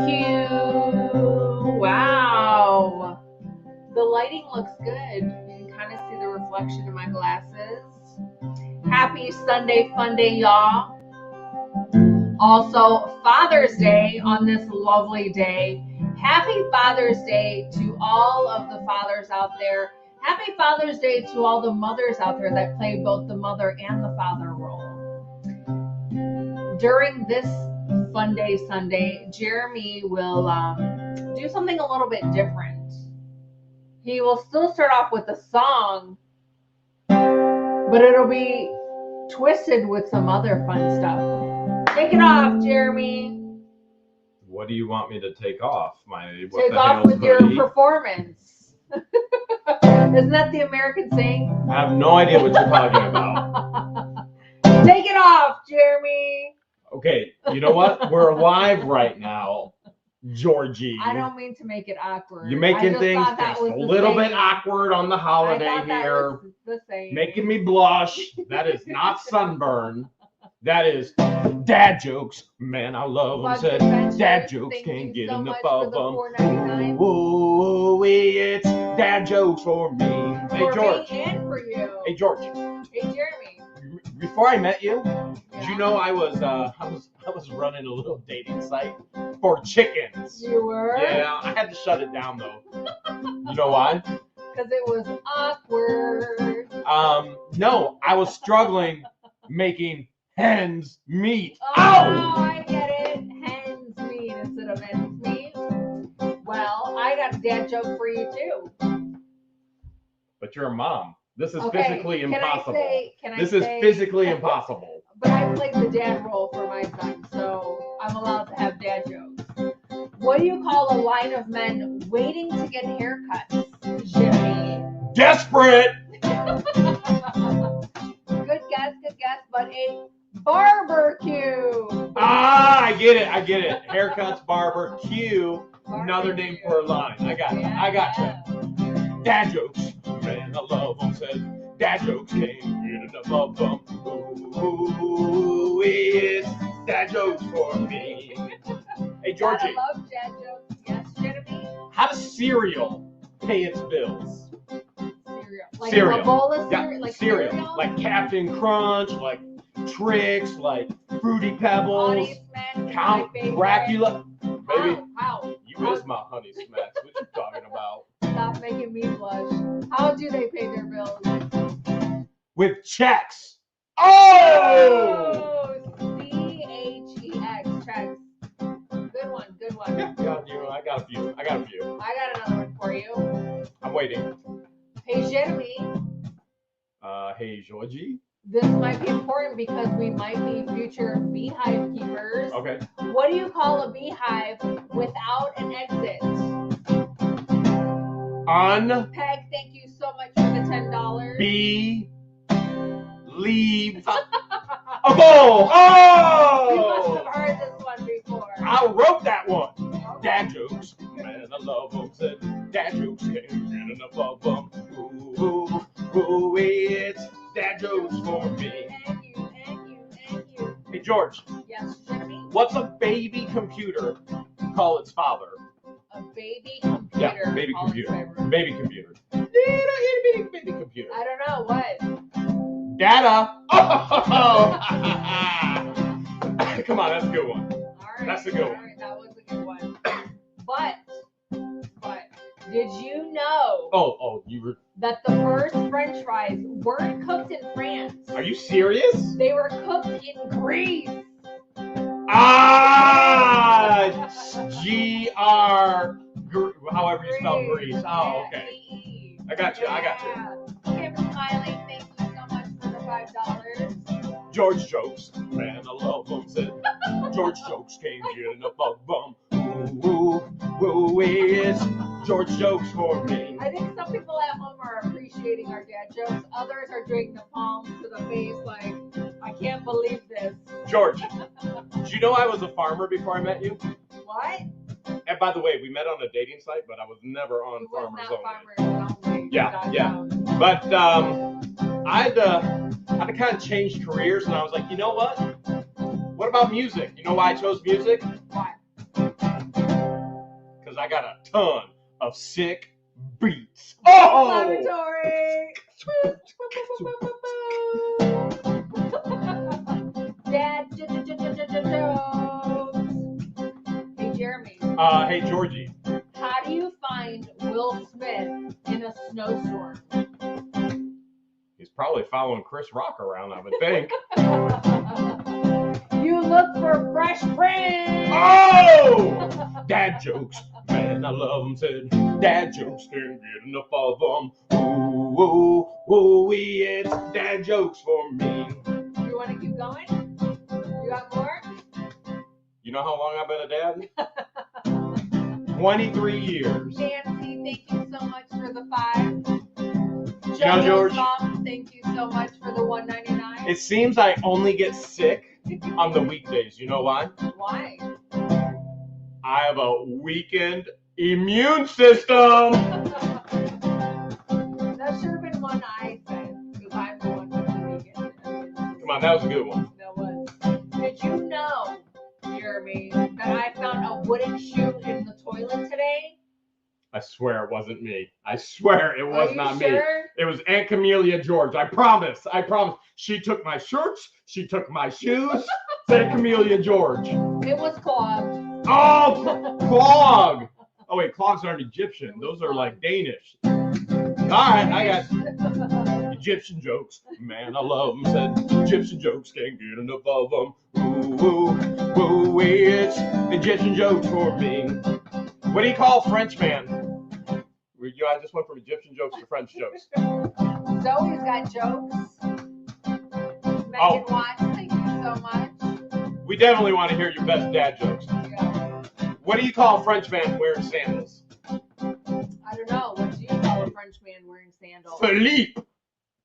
you. Wow. The lighting looks good. You can kind of see the reflection in my glasses. Happy Sunday fun day, y'all. Also, Father's Day on this lovely day. Happy Father's Day to all of the fathers out there. Happy Father's Day to all the mothers out there that play both the mother and the father role. During this Fun Day Sunday, Jeremy will do something a little bit different. He will still start off with a song, but it'll be twisted with some other fun stuff. Take it off, Jeremy. What do you want me to take off? Take off with your performance. Isn't that the American saying? I have no idea what you're talking about. Take it off, Jeremy. Okay, you know what? We're live right now, Georgie. I don't mean to make it awkward. You're making things just a little bit awkward on the holiday here. The same. Making me blush. That is not sunburn. That is dad jokes. Man, I love them. Said dad jokes can't get enough of them. Ooh, it's dad jokes for me. Hey, George. Me and for you. Hey, George. Hey, Jeremy. Before I met you, did you know I was running a little dating site for chickens? You were? Yeah, I had to shut it down though. You know why? Because it was awkward. No, I was struggling making hens meat. Oh, I get it. Hens meat instead of hens meat. Well, I got a dad joke for you too. But you're a mom. This is physically impossible. This is physically impossible. But I played the dad role for my son, so I'm allowed to have dad jokes. What do you call a line of men waiting to get haircuts, Jimmy? Desperate! Good guess, but a barbecue. Ah, I get it. Haircuts, barbecue. Another name for a line. I got you. Dad jokes. Man, I love them. Said dad jokes can't get enough of them. Ooh, it's dad jokes for me. Hey, Georgie. I love dad jokes. Yes, Jeremy. How does cereal pay its bills? Cereal. Like a bowl of cereal? Yeah, like cereal. Like Captain Crunch, like Trix, like Fruity Pebbles, Count Dracula. Baby, you is my honey smacks. What you talking about? Stop making me blush. How do they pay their bills? With checks. Oh! C-H-E-X, checks. Good one. Yeah, I got a few. I got another one for you. I'm waiting. Hey, Jeremy. Hey, Georgie. This might be important because we might be future beehive keepers. Okay. What do you call a beehive without an exit? Peg, thank you so much for the $10. Leave a bowl. Oh! You must have heard this one before. I wrote that one. Okay. Dad jokes. Man, I love them. Said dad jokes can't get enough of them. Ooh, it's dad jokes for me. Thank you. Hey, George. Yes, Jeremy? What's a baby computer call its father? A baby computer. Yeah, baby computer. Baby computer. Baby computer. I don't know. What? Data. Oh! Come on, that's a good one. All right. That's a good one. All right, that was a good one. But did you know? You were. That the first French fries weren't cooked in France. Are you serious? They were cooked in Greece. G-R, however you spell Greece. Oh, okay. I got you. Kim Smiling, thank you so much for the $5. George jokes. Man, I love them. Said George jokes can't get enough of them. Ooh, it's George jokes for me. I think some people at home are appreciating our dad jokes. Others are doing the palms to the face like, I can't believe this. George, did you know I was a farmer before I met you? What? And by the way, we met on a dating site, but I was never on Farmers Only. Yeah. But I had to kind of change careers, and I was like, you know what? What about music? You know why I chose music? Why? because I got a ton of sick beats. Oh! Laboratory. Dad jokes. Hey Jeremy. Hey Georgie. How do you find Will Smith in a snowstorm? He's probably following Chris Rock around, I would think. You look for fresh prints. Oh! Dad jokes, man, I love them. Said dad jokes, can't get enough of them. Ooh, ooh, ooh, it's dad jokes for me. You want to keep going? You got more? You know how long I've been a dad? 23 years. Nancy, thank you so much for the 5. know, George? Mom, thank you so much for the $1.99. It seems I only get sick on the weekdays. You know why? Why? I have a weakened immune system. That should have been one I said, because I'm the one with the weekend. Come on, that was a good one. That was. Did you know, Jeremy, that I found a wooden shoe in the toilet today? I swear it wasn't me. I swear it was not me. Sure? It was Aunt Camellia George. I promise. I promise. She took my shirts. She took my shoes. It's Aunt Camellia George. It was clogged. Oh, clog. Oh, wait, clogs aren't Egyptian. Those are like Danish. All right, I got Egyptian jokes. Man, I love them. Said Egyptian jokes, can't get enough of them. Ooh, ooh, ooh, it's Egyptian jokes for me. What do you call French man? I just went from Egyptian jokes to French jokes. Zoe's got jokes. Megan Watts, thank you so much. We definitely want to hear your best dad jokes. Yeah. What do you call a French man wearing sandals? I don't know. What do you call a French man wearing sandals? Philippe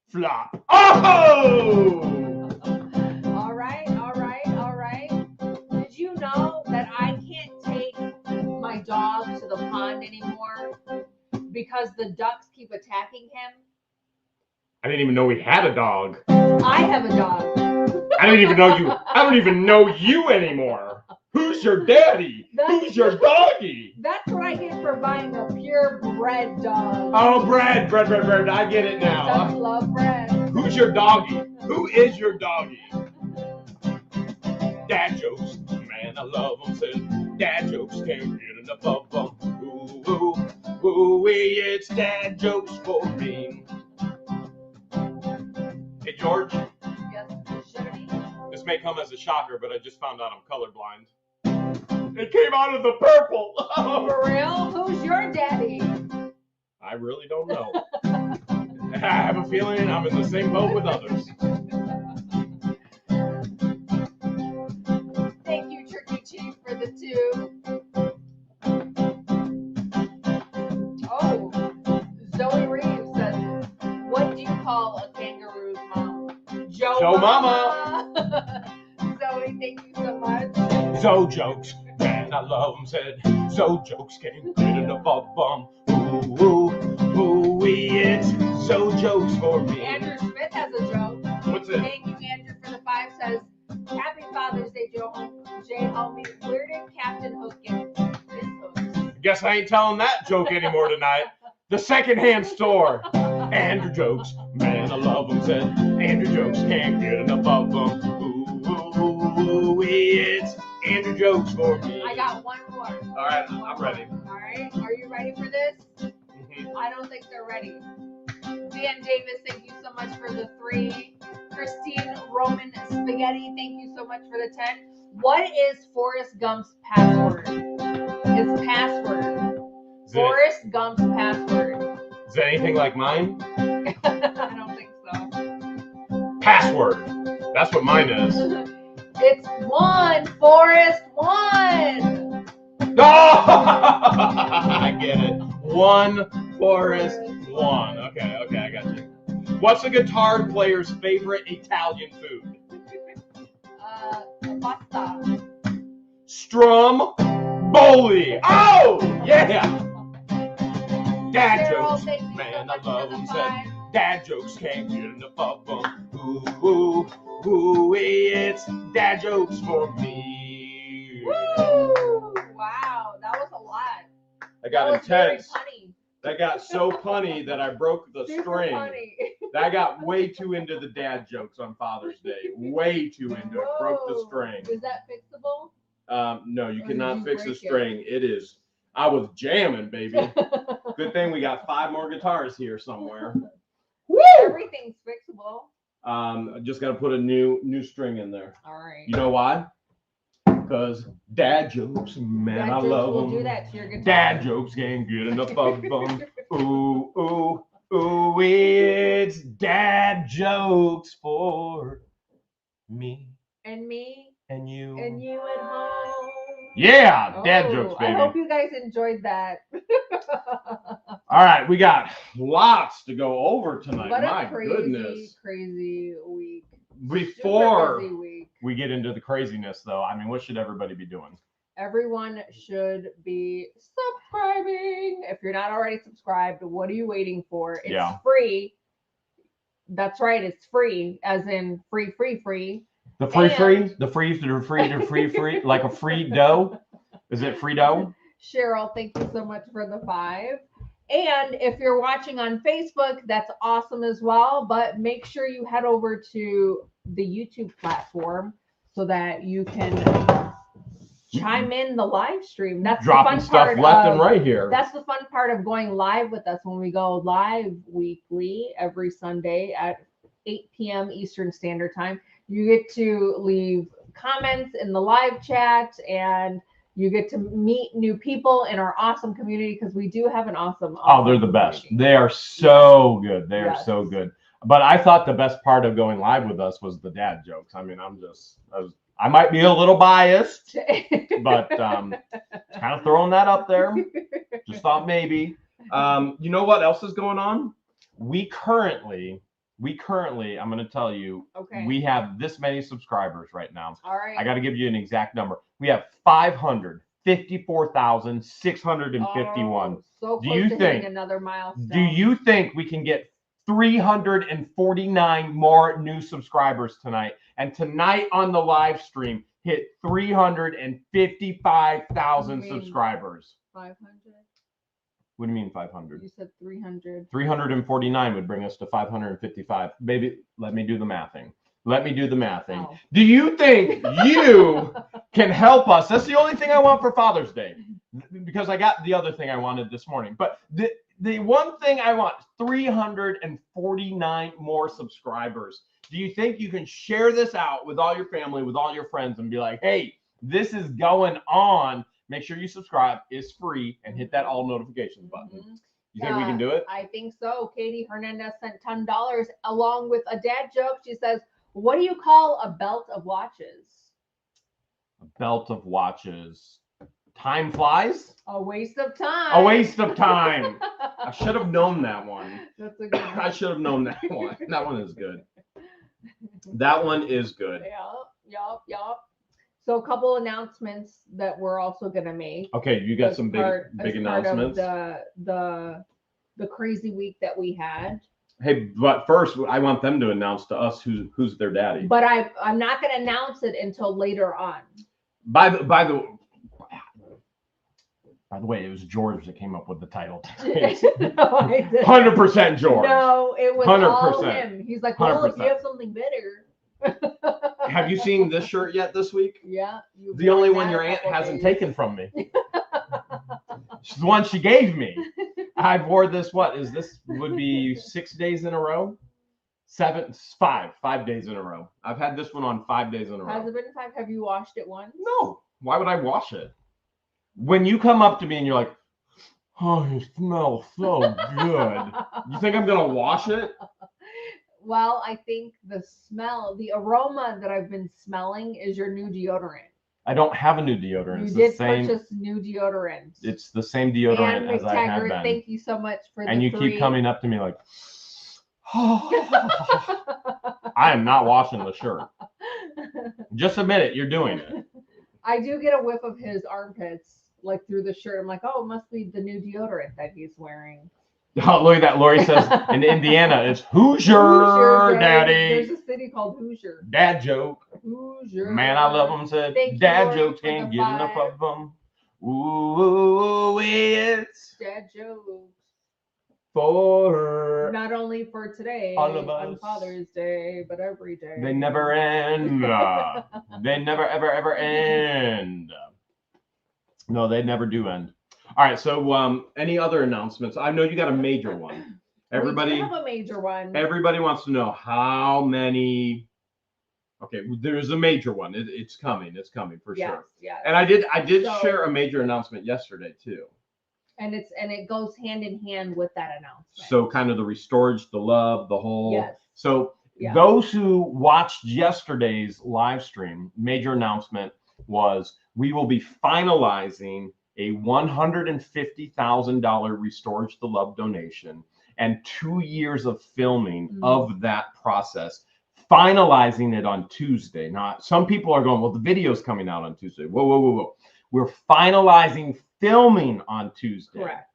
Flop. Oh! All right. Did you know that I can't take my dog to the pond anymore because the ducks keep attacking him? I didn't even know we had a dog. I have a dog. I don't even know you anymore. Who's your daddy? Who's your doggy? That's what I get for buying a purebred dog. Oh, bread. I get it now. Ducks love bread. Who's your doggy? Who is your doggy? Dad jokes, man, I love them. Said dad jokes, can't get enough of them. Ooh, ooh, ooh, it's dad jokes for me. Hey, George. Yes, Shirley. This may come as a shocker, but I just found out I'm colorblind. It came out of the purple. For real? Who's your daddy? I really don't know. I have a feeling I'm in the same boat with others. Thank you, Turkey Chief, for the 2. Oh, Zoe Reeves says, what do you call a kangaroo's mom? Joe Mama. Zoe, thank you so much. Zoe jokes, man, I love them. Said Zoe jokes, can't get enough of them. Ooh, ooh, it's Zoe jokes for me. Andrew Smith has a joke. What's it? Thank you, Andrew, for the 5. Says, Happy Father's Day, Homie. Where did Captain Hook get his hooks? Guess I ain't telling that joke anymore tonight. The secondhand store. Andrew jokes, man, I love them. Said Andrew jokes, can't get enough of them. Ooh, it's Andrew jokes for me. I got one more. All right, I'm ready. All right, are you ready for this? Mm-hmm. I don't think they're ready. Dan Davis, thank you so much for the 3. Christine Roman Spaghetti, thank you so much for the 10. What is Forrest Gump's password? His password. Forrest Gump's password. Is that anything like mine? I don't think so. Password. That's what mine is. It's 1, Forrest, 1. Oh, I get it. 1, Forrest, 1. Okay, I got you. What's a guitar player's favorite Italian food? Pasta. Stromboli. Oh, yeah. Dad Cheryl, jokes, thank you man, so I much love for the them. 5. Said dad jokes, can't get enough of them. Ooh, ooh, it's dad jokes for me. Woo! Wow, that was a lot. That got was very intense. funny. That got so punny that I broke the Super string. funny. That got way too into the dad jokes on Father's Day. Way too into it. Broke the string. Is that fixable? No, you Or cannot did you fix a break it? string. It is. I was jamming, baby. Good thing we got 5 more guitars here somewhere. Woo! Everything's fixable. I just got to put a new string in there. All right. You know why? Because dad jokes, man, Dad I jokes love will them. do that to your guitar. Dad jokes can't get enough of them. Ooh, ooh, ooh, it's dad jokes for me. And me. And you. And you at home. Yeah, dad jokes, baby. I hope you guys enjoyed that. All right, we got lots to go over tonight. What My a crazy, goodness. crazy week. Before Super busy week. we get into the craziness, though, I mean, what should everybody be doing? Everyone should be subscribing. If you're not already subscribed, what are you waiting for? It's free. That's right, it's free, as in free. The free, like a free dough? Is it free dough? Cheryl, thank you so much for the 5. And if you're watching on Facebook, that's awesome as well. But make sure you head over to the YouTube platform so that you can chime in the live stream. That's dropping the fun stuff part left and right here. That's the fun part of going live with us when we go live weekly every Sunday at 8 p.m. Eastern Standard Time. You get to leave comments in the live chat and you get to meet new people in our awesome community because we do have an awesome they're the best. community. They are so good. They are so good. But I thought the best part of going live with us was the dad jokes. I mean, I might be a little biased, but kind of throwing that up there. Just thought maybe. You know what else is going on? We currently, I'm going to tell you, we have this many subscribers right now. All right. I got to give you an exact number. We have 554,651. So close to hitting another milestone. Do you think we can get 349 more new subscribers tonight? And tonight on the live stream, hit 355,000 subscribers. 500? What do you mean 500? You said 300. 349 would bring us to 555. Baby, let me do the mathing. Oh. Do you think you can help us? That's the only thing I want for Father's Day, because I got the other thing I wanted this morning. But the one thing I want, 349 more subscribers. Do you think you can share this out with all your family, with all your friends, and be like, hey, this is going on? Make sure you subscribe. It's free, and hit that all notifications button. You think we can do it? I think so. Katie Hernandez sent $10 along with a dad joke. She says, what do you call a belt of watches? A belt of watches. Time flies? A waste of time. A waste of time. I should have known that one. That's a good one. I should have known that one. That one is good. That one is good. Yup. So a couple announcements that we're also gonna make. Okay, you got some big announcements. Part of the crazy week that we had. Hey, but first I want them to announce to us who's their daddy. But I'm not gonna announce it until later on. By the way, it was George that came up with the title. No, I didn't. 100% George. No, it was 100%. all him. He's like, well, 100%. if you have something better. Have you seen this shirt yet this week? Yeah. The only one your aunt hasn't taken from me. It's the one she gave me. I wore this, would be 6 days in a row? 5 days in a row. I've had this one on 5 days in a row. Has it been 5? Have you washed it once? No. Why would I wash it? When you come up to me and you're like, oh, you smell so good. You think I'm going to wash it? Well, I think the aroma that I've been smelling is your new deodorant. I don't have a new deodorant. You did purchase new deodorant. It's the same deodorant as I have been. Thank you so much for the And you keep coming up to me like, oh. I am not washing the shirt. Just admit it. You're doing it. I do get a whiff of his armpits, like through the shirt. I'm like, oh, it must be the new deodorant that he's wearing. Oh, look at that. Lori says in Indiana, it's Hoosier, Daddy. There's a city called Hoosier. Dad joke. Hoosier. Man, I love them. Said Thank dad you, jokes Lori, can't get enough of them. Ooh, it's jokes. For Not only for today, all of on us. Father's Day, but every day. They never end. They never, ever, ever end. No, they never do end. All right. So, any other announcements? I know you got a major one. Everybody, we do have a major one. Everybody wants to know how many. Okay, there's a major one. It's coming. It's coming for sure. Yes. And I did So- share a major announcement yesterday too. And it goes hand in hand with that announcement. So kind of the restorage, the love, the whole. Yes. So Yeah. those who watched yesterday's live stream, major announcement was we will be finalizing a $150,000 Restorage the Love donation and 2 years of filming of that process, finalizing it on Tuesday. Now, some people are going, well, the video's coming out on Tuesday. Whoa. We're finalizing filming on Tuesday. Correct.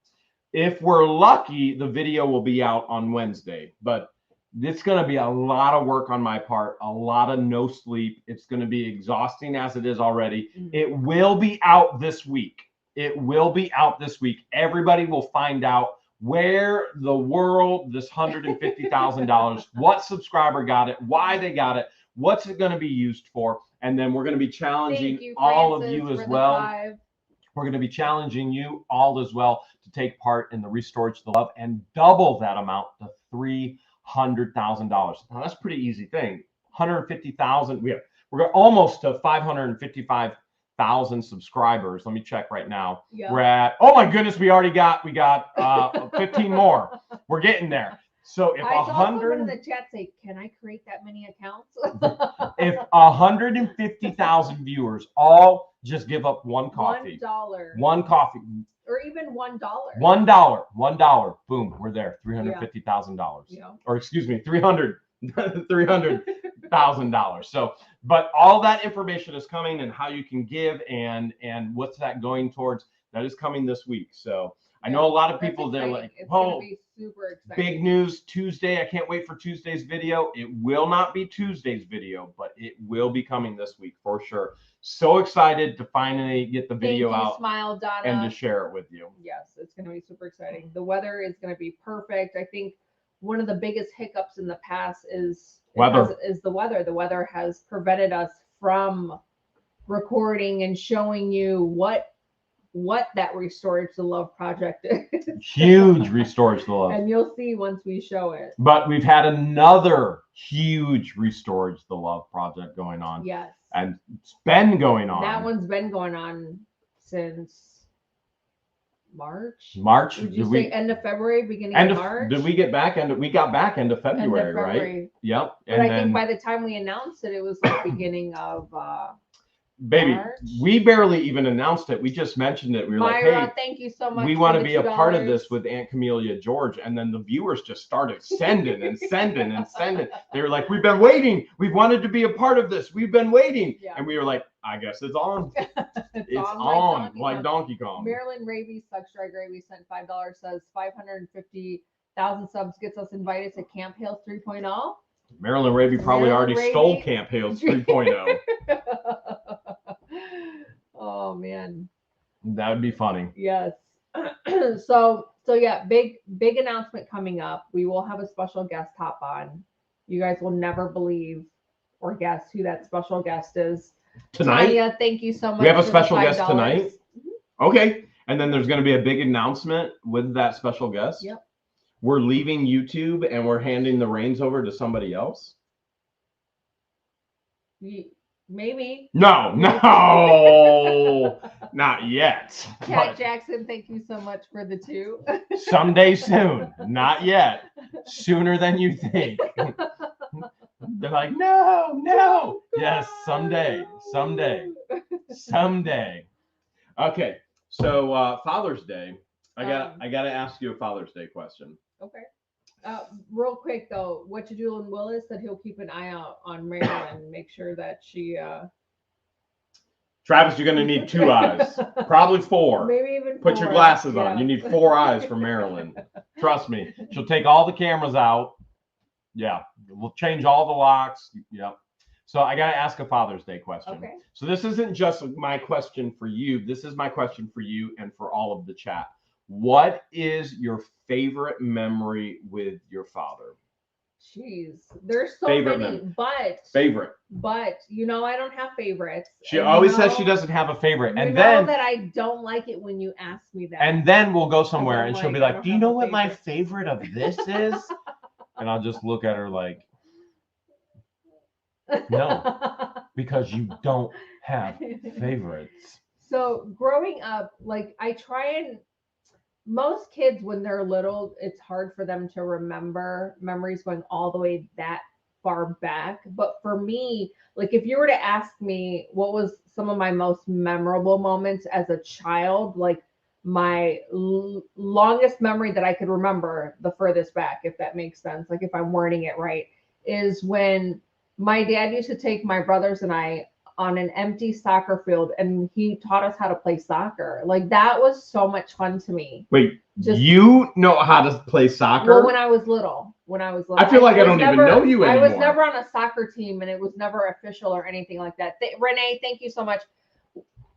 If we're lucky, the video will be out on Wednesday, but it's going to be a lot of work on my part, a lot of no sleep. It's going to be exhausting as it is already. It will be out this week. It will be out this week. Everybody will find out where the world, this $150,000, what subscriber got it, why they got it, what's it going to be used for. And then we're going to be challenging all of you as well. We're going to be challenging you all as well to take part in the Restorage the Love and double that amount to $300,000. Now that's a pretty easy thing. 150,000. We're almost to 555,000 subscribers. Let me check right now. Yep. We're at, oh my goodness, we got 15 more. We're getting there. So if I saw someone in the chat say, "Can I create that many accounts?" If 150,000 viewers all just give up one coffee, $1, one coffee, or even $1, $1, boom, we're there, $350,000. Yeah. Or excuse me, $300,000. So, but all that information is coming, and how you can give and what's that going towards, that is coming this week. So I know a lot of people, they're like, oh, super exciting. Big news Tuesday. I can't wait for Tuesday's video. It will not be Tuesday's video, but it will be coming this week for sure. So excited to finally get the video out Smile, Donna. and to share it with you. Yes, it's going to be super exciting. The weather is going to be perfect. I think one of the biggest hiccups in the past is the weather. The weather has prevented us from recording and showing you what that Restorage the Love project is. Huge Restorage the Love. And you'll see once we show it. But we've had another huge Restorage the Love project going on. Yes. And it's been going on. That one's been going on since March. Did you say end of February, beginning of March? Did we get back? We got back end of February, right? Yep. But I think by the time we announced it, it was like beginning of Baby, March. We barely even announced it. We just mentioned it. We were Myra, like, hey, thank you so much. We want to be a part of this with Aunt Camelia George. And then the viewers just started sending and sending and sending. They were like, we've been waiting. We've wanted to be a part of this. We've been waiting. Yeah. And we were like, I guess it's on. it's on like Donkey Kong. Marilyn Raby, Sucks Dry Gravy, sent $5, says 550,000 subs gets us invited to Camp Hale 3.0. Marilyn Raby probably already stole Camp Hale's 3.0. Oh man, that would be funny. Yes. So yeah, big announcement coming up. We will have a special guest hop on. You guys will never believe or guess who that special guest is. Tonight? Tanya, thank you so much. We have a special guest tonight. Mm-hmm. Okay, and then there's going to be a big announcement with that special guest. Yep. We're leaving YouTube and we're handing the reins over to somebody else. Maybe. No, not yet. Cat Jackson, thank you so much for the 2. Someday soon. Not yet. Sooner than you think. They're like, no. Yes, someday. Okay, so Father's Day. I gotta ask you a Father's Day question. Okay. Real quick though, what you do in Willis said he'll keep an eye out on Marilyn, make sure that she Travis, you're gonna need 2 eyes, probably 4. Maybe even 4. Put your glasses on. You need 4 eyes for Marilyn. Trust me, she'll take all the cameras out. Yeah, we'll change all the locks. Yep. So I gotta ask a Father's Day question. Okay. So this isn't just my question for you. This is my question for you and for all of the chat. What is your favorite memory with your father? Jeez, there's so Favorite many, memory. but Favorite. I don't have favorites. She And always says she doesn't have a favorite, and then that I don't like it when you ask me that. and then we'll go somewhere, I'm and she'll be like, I like, don't "Do you have know a what my favorite." favorite of this is?" And I'll just look at her like, "No, because you don't have favorites." So growing up, like I try and most kids when they're little, it's hard for them to remember memories going all the way that far back. But for me, like if you were to ask me what was some of my most memorable moments as a child, like my longest memory that I could remember, the furthest back, if that makes sense, like if I'm wording it right, is when my dad used to take my brothers and I on an empty soccer field and he taught us how to play soccer. Like that was so much fun to me. Wait, you know how to play soccer? Well, when I was little. I feel like I don't even know you anymore. I was never on a soccer team and it was never official or anything like that. Renee, thank you so much.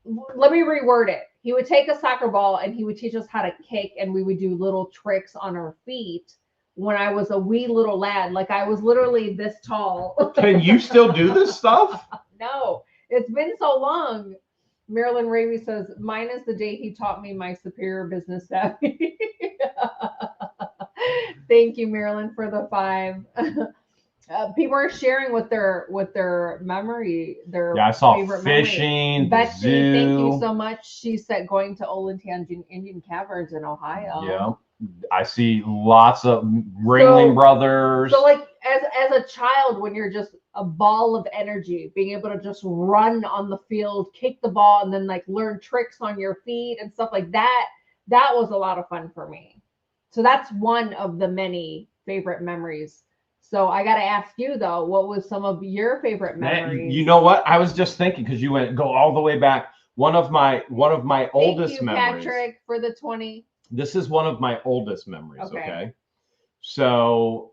Let me reword it. He would take a soccer ball and he would teach us how to kick and we would do little tricks on our feet when I was a wee little lad. Like I was literally this tall. Can you still do this stuff? No, it's been so long. Marilyn Ravy says, mine is the day he taught me my superior business savvy. Thank you, Marilyn, for the 5. People are sharing with their memory, their I saw favorite fishing, Betsy, zoo. thank you so much. She said going to Olentangy Indian Caverns in Ohio. Yeah. I see lots of Ringling Brothers. So like as a child, when you're just a ball of energy, being able to just run on the field, kick the ball, and then like learn tricks on your feet and stuff like that, that was a lot of fun for me. So that's one of the many favorite memories. So I got to ask you though, what was some of your favorite memories? You know what? I was just thinking because you go all the way back. One of my oldest memories. Patrick, for the 20. This is one of my oldest memories. Okay. So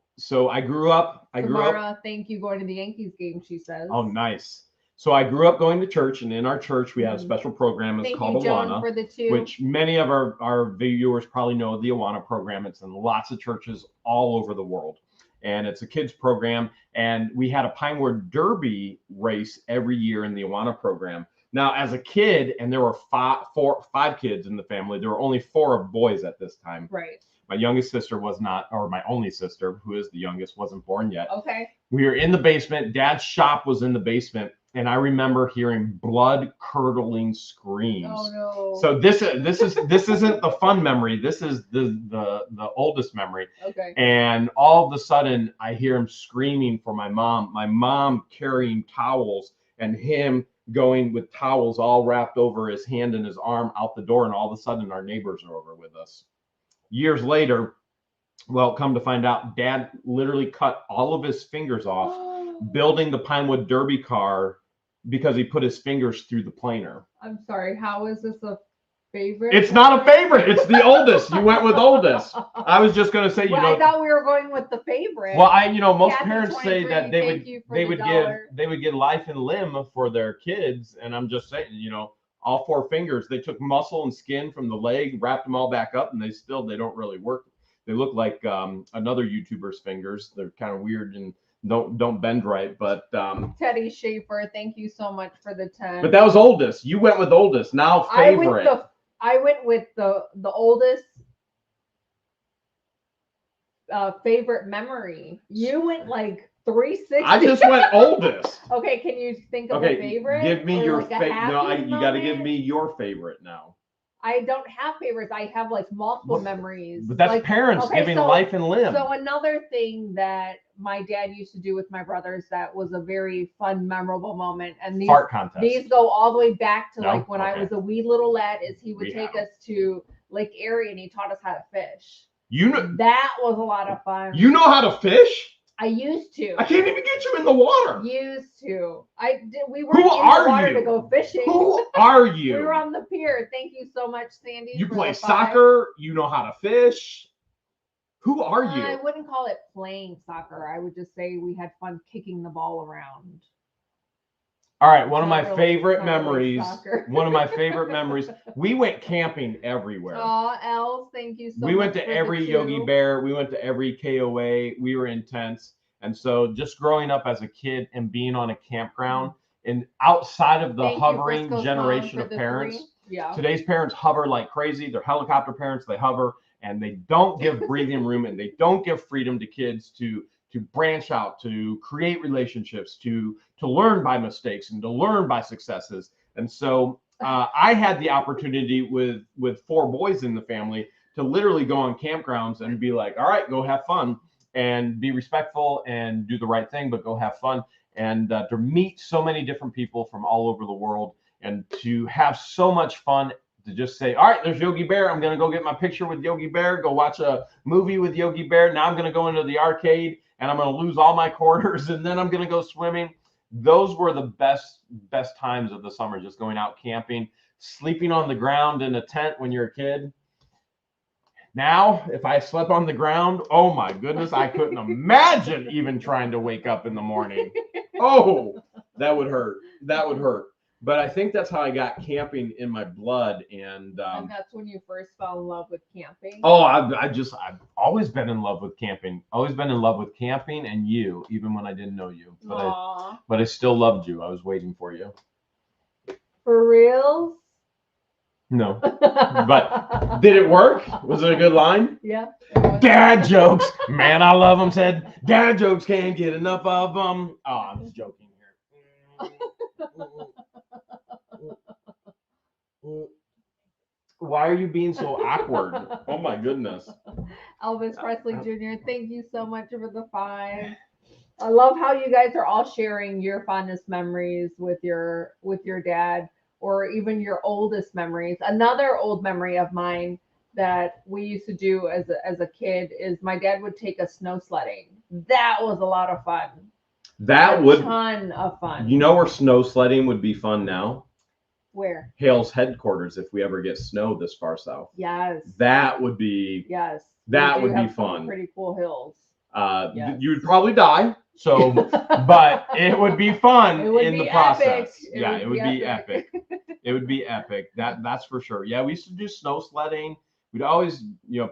I grew up. Tamara, thank you. Going to the Yankees game, she says. Oh, nice. So I grew up going to church, and in our church we had a special program. It's called Awana, for the 2. which many of our viewers probably know the Awana program. It's in lots of churches all over the world, and it's a kids program. And we had a Pinewood Derby race every year in the Awana program. Now, as a kid, and there were 5 kids in the family, there were only 4 boys at this time. Right. My youngest sister was not, or my only sister, who is the youngest, wasn't born yet. Okay. We were in the basement. Dad's shop was in the basement, and I remember hearing blood-curdling screams. Oh no! So this isn't the fun memory. This is the oldest memory. Okay. And all of a sudden, I hear him screaming for my mom. My mom carrying towels, and him going with towels all wrapped over his hand and his arm out the door. And all of a sudden, our neighbors are over with us. Years later, well, come to find out, Dad literally cut all of his fingers off building the Pinewood Derby car because he put his fingers through the planer. I'm sorry, how is this a favorite? It's not a favorite. It's the oldest. You went with oldest. I was just going to say, I thought we were going with the favorite. Well, most parents say that they would give life and limb for their kids, and I'm just saying, all 4 fingers, they took muscle and skin from the leg, wrapped them all back up, and they don't really work. They look like another YouTuber's fingers. They're kind of weird and don't bend right. But Teddy Schaefer, thank you so much for the 10. But that was oldest. You went with oldest. Now favorite. I went with the oldest favorite memory. You went like 360. I just went oldest. Okay, can you think of a favorite? Give me your favorite. No, you got to give me your favorite now. I don't have favorites. I have like multiple memories. But that's parents giving life and limb. So another thing that my dad used to do with my brothers that was a very fun, memorable moment. And fart contest. These go all the way back to like when I was a wee little lad. Is he would take us to Lake Erie and he taught us how to fish. That was a lot of fun. You know how to fish? I used to. I can't even get you in the water. Used to. We weren't in the water to go fishing. Who are you? We were on the pier. Thank you so much, Sandy. You play soccer. You know how to fish. Who are you? I wouldn't call it playing soccer. I would just say we had fun kicking the ball around. All right, one of Not my really- favorite not really memories. soccer. One of my favorite memories. We went camping everywhere. Aw, Els, thank you so much. We went to for every the Yogi 2. Bear. We went to every KOA. We were intense. And so just growing up as a kid and being on a campground and outside of the Thank you, hovering Frisco's generation mom, of for the parents, 3. Yeah. today's parents hover like crazy. They're helicopter parents. They hover and they don't give breathing room and they don't give freedom to kids to branch out, to create relationships, to learn by mistakes and to learn by successes. And so I had the opportunity with 4 boys in the family to literally go on campgrounds and be like, all right, go have fun and be respectful and do the right thing, but go have fun. And to meet so many different people from all over the world and to have so much fun, to just say, all right, there's Yogi Bear. I'm going to go get my picture with Yogi Bear, go watch a movie with Yogi Bear. Now I'm going to go into the arcade and I'm going to lose all my quarters and then I'm going to go swimming. Those were the best times of the summer, just going out camping, sleeping on the ground in a tent when you're a kid. Now, if I slept on the ground, oh my goodness, I couldn't imagine even trying to wake up in the morning. Oh, that would hurt. That would hurt. But I think that's how I got camping in my blood. And that's when you first fell in love with camping. Oh, I've always been in love with camping. Always been in love with camping and you, even when I didn't know you. But I still loved you. I was waiting for you. For real? No. But did it work? Was it a good line? Yeah. Dad jokes. Man, I love them. Said dad jokes, can't get enough of them. Oh, I'm just joking here. Why are you being so awkward? Oh my goodness. Elvis Presley Jr., thank you so much for the 5. I love how you guys are all sharing your fondest memories with your dad, or even your oldest memories. Another old memory of mine that we used to do as a kid is my dad would take us snow sledding. That was a lot of fun. That would ton of fun. You know where snow sledding would be fun now? Where? Hale's headquarters, if we ever get snow this far south. Yes. That would be. Yes. That would be some fun. Pretty cool hills. Yes. You would probably die. So, but it would be fun in the process. Yeah, it would be epic. It would be epic. That's for sure. Yeah, we used to do snow sledding. We'd always,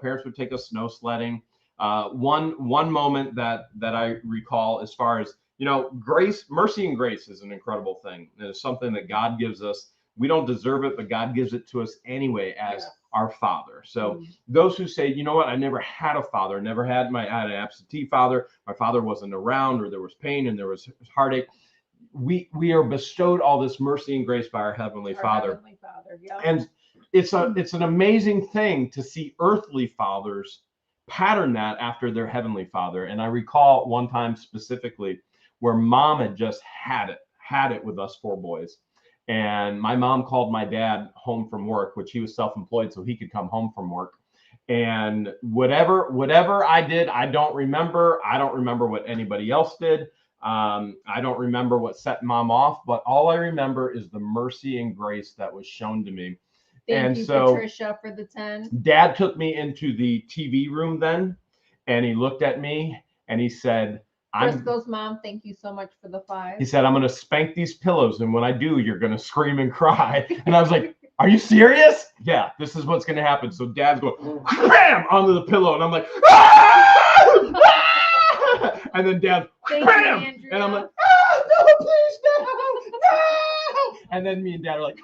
parents would take us snow sledding. One moment that I recall, as far as grace, mercy, and grace is an incredible thing. It is something that God gives us. We don't deserve it, but God gives it to us anyway as our Father. So those who say, you know what, I never had a father, I had an absentee father, my father wasn't around, or there was pain and there was heartache. We are bestowed all this mercy and grace by our Heavenly Father. Yeah. And it's an amazing thing to see earthly fathers pattern that after their Heavenly Father. And I recall one time specifically where mom had just had it with us 4 boys. And my mom called my dad home from work, which he was self-employed, so he could come home from work. And whatever I did, I don't remember. I don't remember what anybody else did. I don't remember what set mom off, but all I remember is the mercy and grace that was shown to me. Thank you, Patricia, for the 10. Dad took me into the TV room then, and he looked at me and he said, Frisco's mom, thank you so much for the 5. He said, I'm going to spank these pillows, and when I do, you're going to scream and cry. And I was like, are you serious? Yeah, this is what's going to happen. So Dad's going, bam, onto the pillow, and I'm like, ah! Ah! And then Dad, bam, and I'm like, ah, no, please, no. And then me and Dad are like,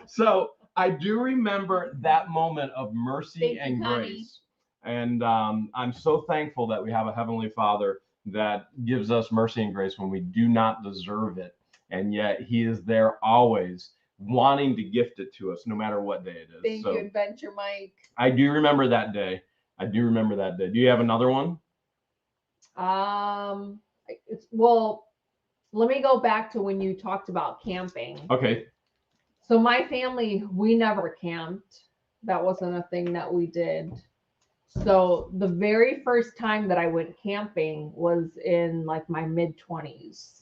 so I do remember that moment of mercy and grace. And I'm so thankful that we have a Heavenly Father that gives us mercy and grace when we do not deserve it. And yet He is there always wanting to gift it to us, no matter what day it is. Thank you, Adventure Mike. I do remember that day. Do you have another one? Well, let me go back to when you talked about camping. Okay. So my family, we never camped. That wasn't a thing that we did. So the very first time that I went camping was in like my mid-20s.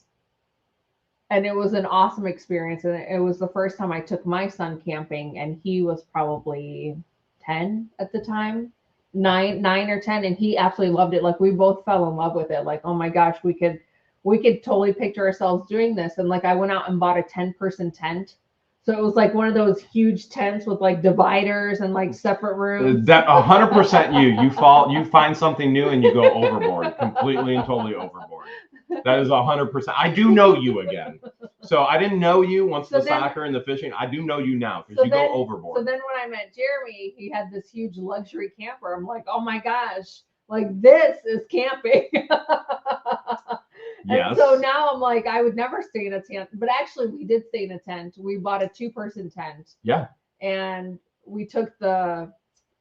And it was an awesome experience. And it was the first time I took my son camping, and he was probably 10 at the time, 9 or 10. And he absolutely loved it. Like, we both fell in love with it. Like, oh my gosh, we could we could totally picture ourselves doing this. And like I went out and bought a 10-person tent. So it was like one of those huge tents with like dividers and like separate rooms. That 100% you find something new and you go overboard, completely and totally overboard. That is 100%. I do know you again. So I didn't know you once the soccer and the fishing. I do know you now because you go overboard. So then when I met Jeremy, he had this huge luxury camper. I'm like, oh my gosh, like this is camping. Yes. And so now I'm like, I would never stay in a tent, but actually we did stay in a tent. We bought a 2-person tent. Yeah. And we took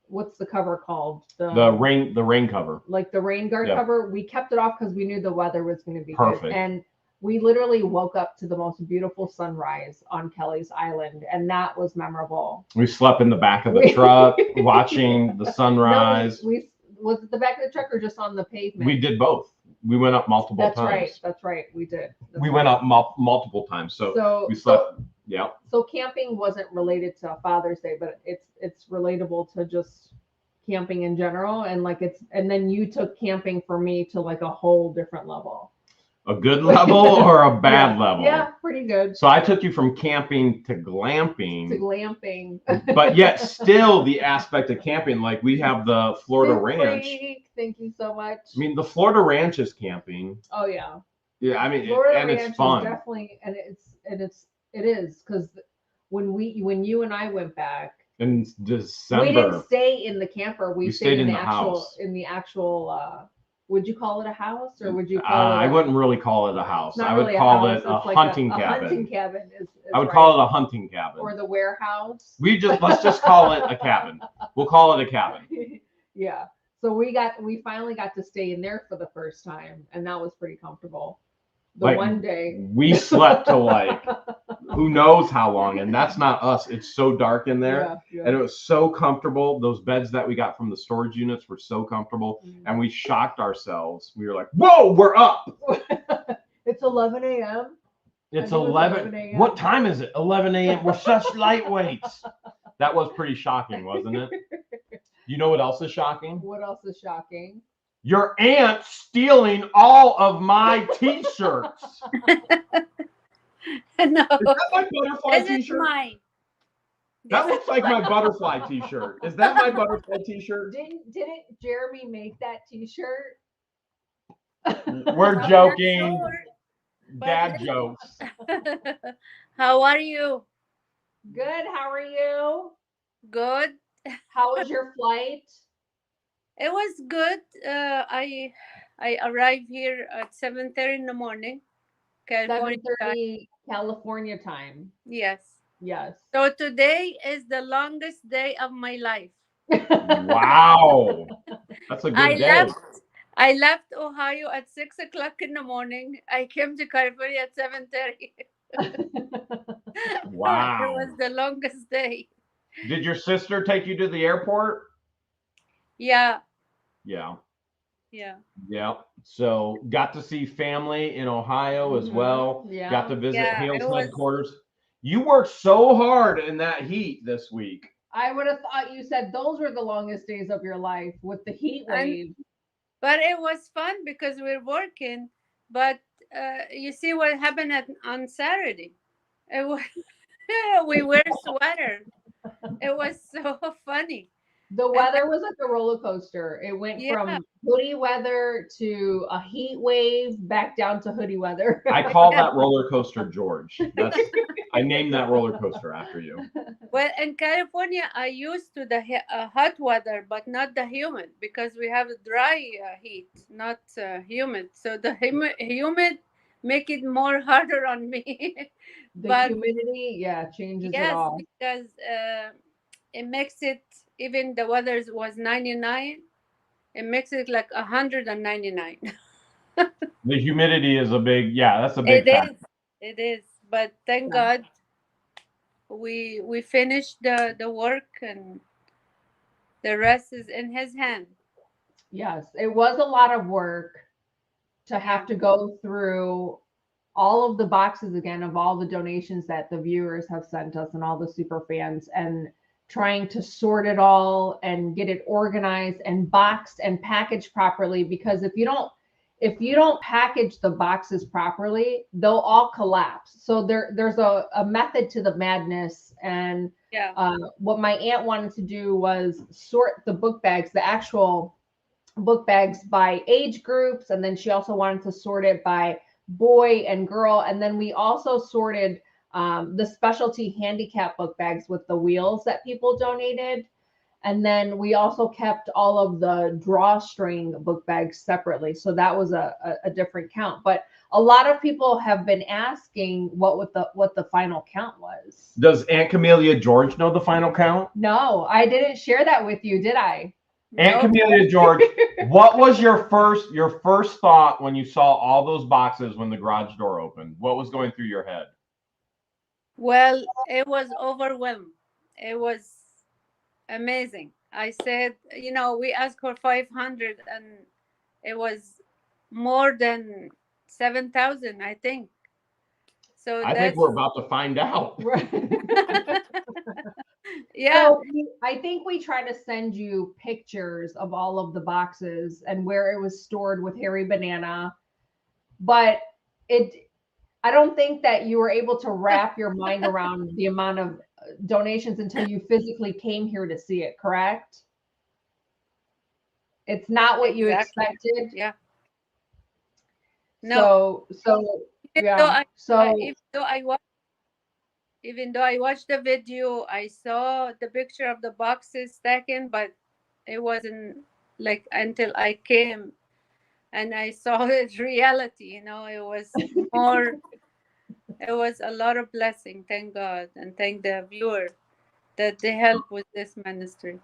what's the cover called? The rain cover. Like the rain guard cover. We kept it off because we knew the weather was going to be perfect. Good. And we literally woke up to the most beautiful sunrise on Kelly's Island, and that was memorable. We slept in the back of the truck watching the sunrise. No, was it the back of the truck or just on the pavement? We did both. We went up multiple times. That's right. We did. We went up multiple times. So we slept. Yeah. So camping wasn't related to Father's Day, but it's relatable to just camping in general. And and then you took camping for me to like a whole different level. A good level or a bad level? Yeah, pretty good. So I took you from camping to glamping. But yet still the aspect of camping, like we have the Florida Ranch. Thank you so much. I mean, the Florida Ranch is camping. Oh yeah. Yeah, I mean, Florida Ranch it's fun. Is definitely, it is because when you and I went back in December, we didn't stay in the camper. We stayed in the house. In the actual. Would you call it a house or would you call it? I wouldn't really call it a house. I would call it a hunting cabin. A hunting cabin is I would call it a hunting cabin. Or the warehouse. Let's just call it a cabin. We'll call it a cabin. Yeah. So we finally got to stay in there for the first time, and that was pretty comfortable. One day we slept till like who knows how long, and that's not us. It's so dark in there, and it was so comfortable. Those beds that we got from the storage units were so comfortable, and we shocked ourselves. We were like, "Whoa, we're up!" It's 11 a.m. It's 11 a.m. What time is it? 11 a.m. We're such lightweights. That was pretty shocking, wasn't it? You know what else is shocking? What else is shocking? Your aunt stealing all of my t-shirts. No. Is that my butterfly t-shirt? Mine. That looks like my butterfly t-shirt. Is that my butterfly t-shirt? Didn't Jeremy make that t-shirt? We're joking. Dad jokes. How are you? Good. How are you? Good. How was your flight? It was good. I arrived here at 7:30 in the morning. 7:30 California time. Yes. Yes. So today is the longest day of my life. Wow. That's a good day. I left Ohio at 6 o'clock in the morning. I came to California at 7:30. Wow. It was the longest day. Did your sister take you to the airport? Yeah. Yeah. Yeah. Yeah. So got to see family in Ohio as well. Yeah. Got to visit Hale's headquarters. You worked so hard in that heat this week. I would have thought you said those were the longest days of your life with the heat wave. But it was fun because we're working. But you see what happened on Saturday. It was we wear sweaters. It was so funny. The weather was like a roller coaster. It went from hoodie weather to a heat wave back down to hoodie weather. I call that roller coaster George. I named that roller coaster after you. Well, in California, I used to the hot weather, but not the humid because we have dry heat, not humid. So the humid make it more harder on me. The humidity, changes it all. Because it makes it, even the weather was 99, it makes it like 199. The humidity is a big, that's a big factor. It is. But thank God we finished the work and the rest is in his hand. Yes, it was a lot of work to have to go through all of the boxes again of all the donations that the viewers have sent us and all the super fans, and trying to sort it all and get it organized and boxed and packaged properly. Because if if you don't package the boxes properly, they'll all collapse. So there's a method to the madness. And what my aunt wanted to do was sort the book bags, the actual book bags, by age groups. And then she also wanted to sort it by boy and girl. And then we also sorted the specialty handicap book bags with the wheels that people donated. And then we also kept all of the drawstring book bags separately. So that was a different count. But a lot of people have been asking what the final count was. Does Aunt Camellia George know the final count? No, I didn't share that with you, did I? Aunt Camellia George, what was your first thought when you saw all those boxes when the garage door opened? What was going through your head? Well, it was overwhelmed. It was amazing. I said, we asked for 500 and it was more than 7,000, I think. So I think we're about to find out. Yeah. So I think we try to send you pictures of all of the boxes and where it was stored with Harry Banana, but I don't think that you were able to wrap your mind around the amount of donations until you physically came here to see it, correct? It's not what you expected. Yeah. No. So even yeah. Even though I watched the video, I saw the picture of the boxes stacking, but it wasn't like until I came and I saw it reality, it was more, it was a lot of blessing. Thank God and thank the viewer that they help with this ministry.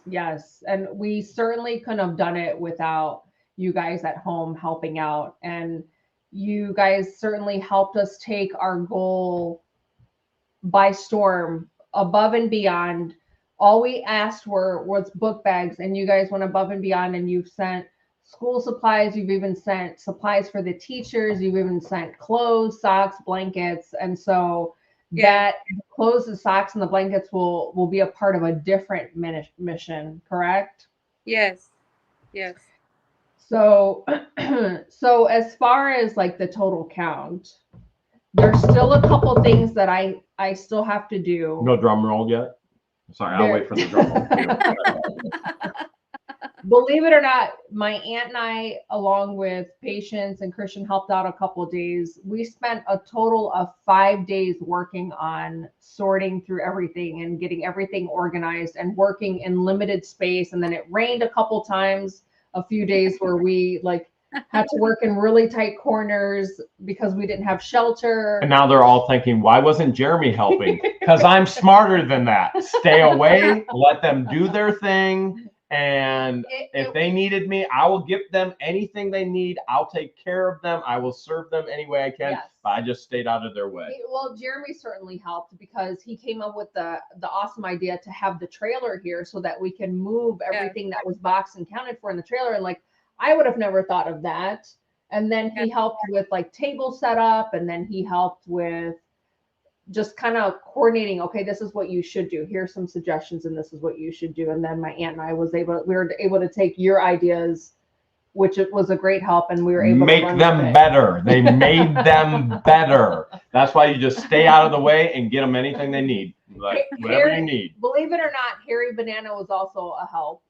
Yes. And we certainly couldn't have done it without you guys at home helping out. And you guys certainly helped us take our goal by storm, above and beyond. All we asked was book bags, and you guys went above and beyond, and you've sent school supplies, you've even sent supplies for the teachers, you've even sent clothes, socks, blankets. And so that clothes, the socks, and the blankets will be a part of a different mission, correct? Yes. So so as far as like the total count, there's still a couple things that I still have to do. No drum roll yet? Sorry, I'll wait for the drum roll. Believe it or not, my aunt and I, along with Patience and Christian, helped out a couple of days. We spent a total of 5 days working on sorting through everything and getting everything organized and working in limited space. And then it rained a couple times, a few days where we had to work in really tight corners because we didn't have shelter. And now they're all thinking, why wasn't Jeremy helping? Because I'm smarter than that. Stay away, let them do their thing. And if they needed me, I will give them anything they need. I'll take care of them. I will serve them any way I can. Yes. But I just stayed out of their way. Well, Jeremy certainly helped because he came up with the awesome idea to have the trailer here so that we can move everything that was boxed and counted for in the trailer. And I would have never thought of that. And then he helped with table setup, and then he helped with just kind of coordinating, okay, this is what you should do. Here's some suggestions, and this is what you should do. And then my aunt and I we were able to take your ideas, which it was a great help, and we were able to make them better. They made them better. That's why you just stay out of the way and get them anything they need, whatever you need. Believe it or not, Harry Banana was also a help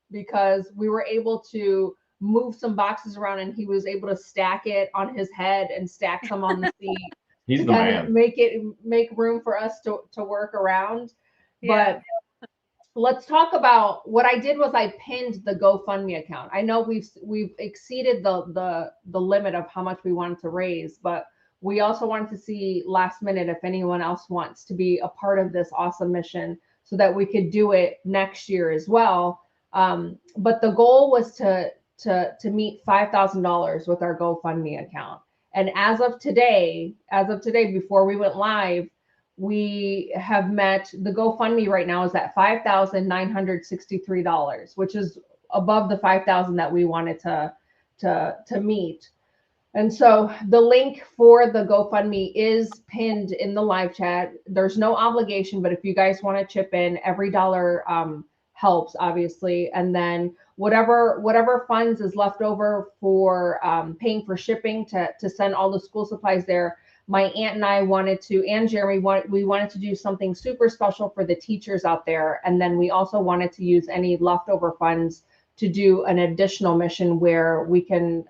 because we were able to move some boxes around, and he was able to stack it on his head and stack some on the seat. He's the man. Make room for us to work around. Yeah. But let's talk about what I did was I pinned the GoFundMe account. I know we've exceeded the limit of how much we wanted to raise, but we also wanted to see last minute if anyone else wants to be a part of this awesome mission so that we could do it next year as well. But the goal was to meet $5,000 with our GoFundMe account. And as of today, before we went live, we have met the GoFundMe right now is at $5,963, which is above the 5,000 that we wanted to meet. And so the link for the GoFundMe is pinned in the live chat. There's no obligation, but if you guys want to chip in, every dollar helps, obviously. And then whatever funds is left over for paying for shipping to send all the school supplies there. My aunt and I wanted to, and Jeremy, we wanted to do something super special for the teachers out there. And then we also wanted to use any leftover funds to do an additional mission where we can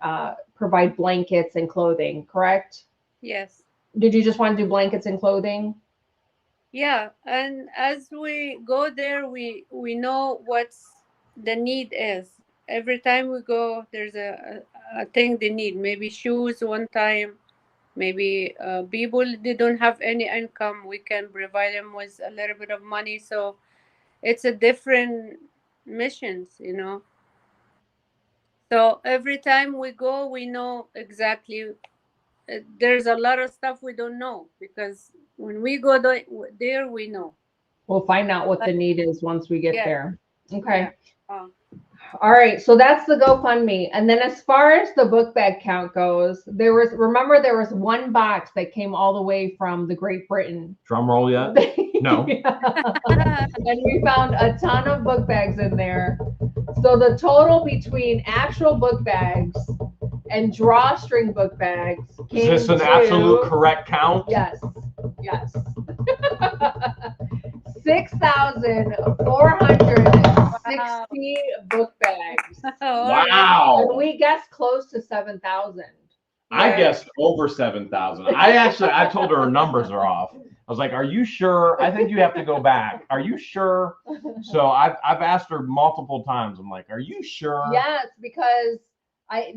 provide blankets and clothing, correct? Yes. Did you just want to do blankets and clothing? Yeah, and as we go there, we know what's the need is. Every time we go, there's a thing they need. Maybe shoes one time. Maybe people they don't have any income. We can provide them with a little bit of money. So it's a different missions, you know. So every time we go, we know exactly. There's a lot of stuff we don't know because when we go there, we know. We'll find out what the need is once we get Yeah. there. Okay. Yeah. Oh. All right. So that's the GoFundMe. And then as far as the book bag count goes, there was one box that came all the way from the Great Britain. Drum roll yet? No. Yeah. And we found a ton of book bags in there. So the total between actual book bags and drawstring book bags came Is this an to, absolute correct count? Yes. Yes. 6,460 book bags. Wow. And we guessed close to 7,000. I guessed over 7,000. I told her numbers are off. I was like, "Are you sure? I think you have to go back. Are you sure?" So I've asked her multiple times. I'm like, "Are you sure?" Yes, because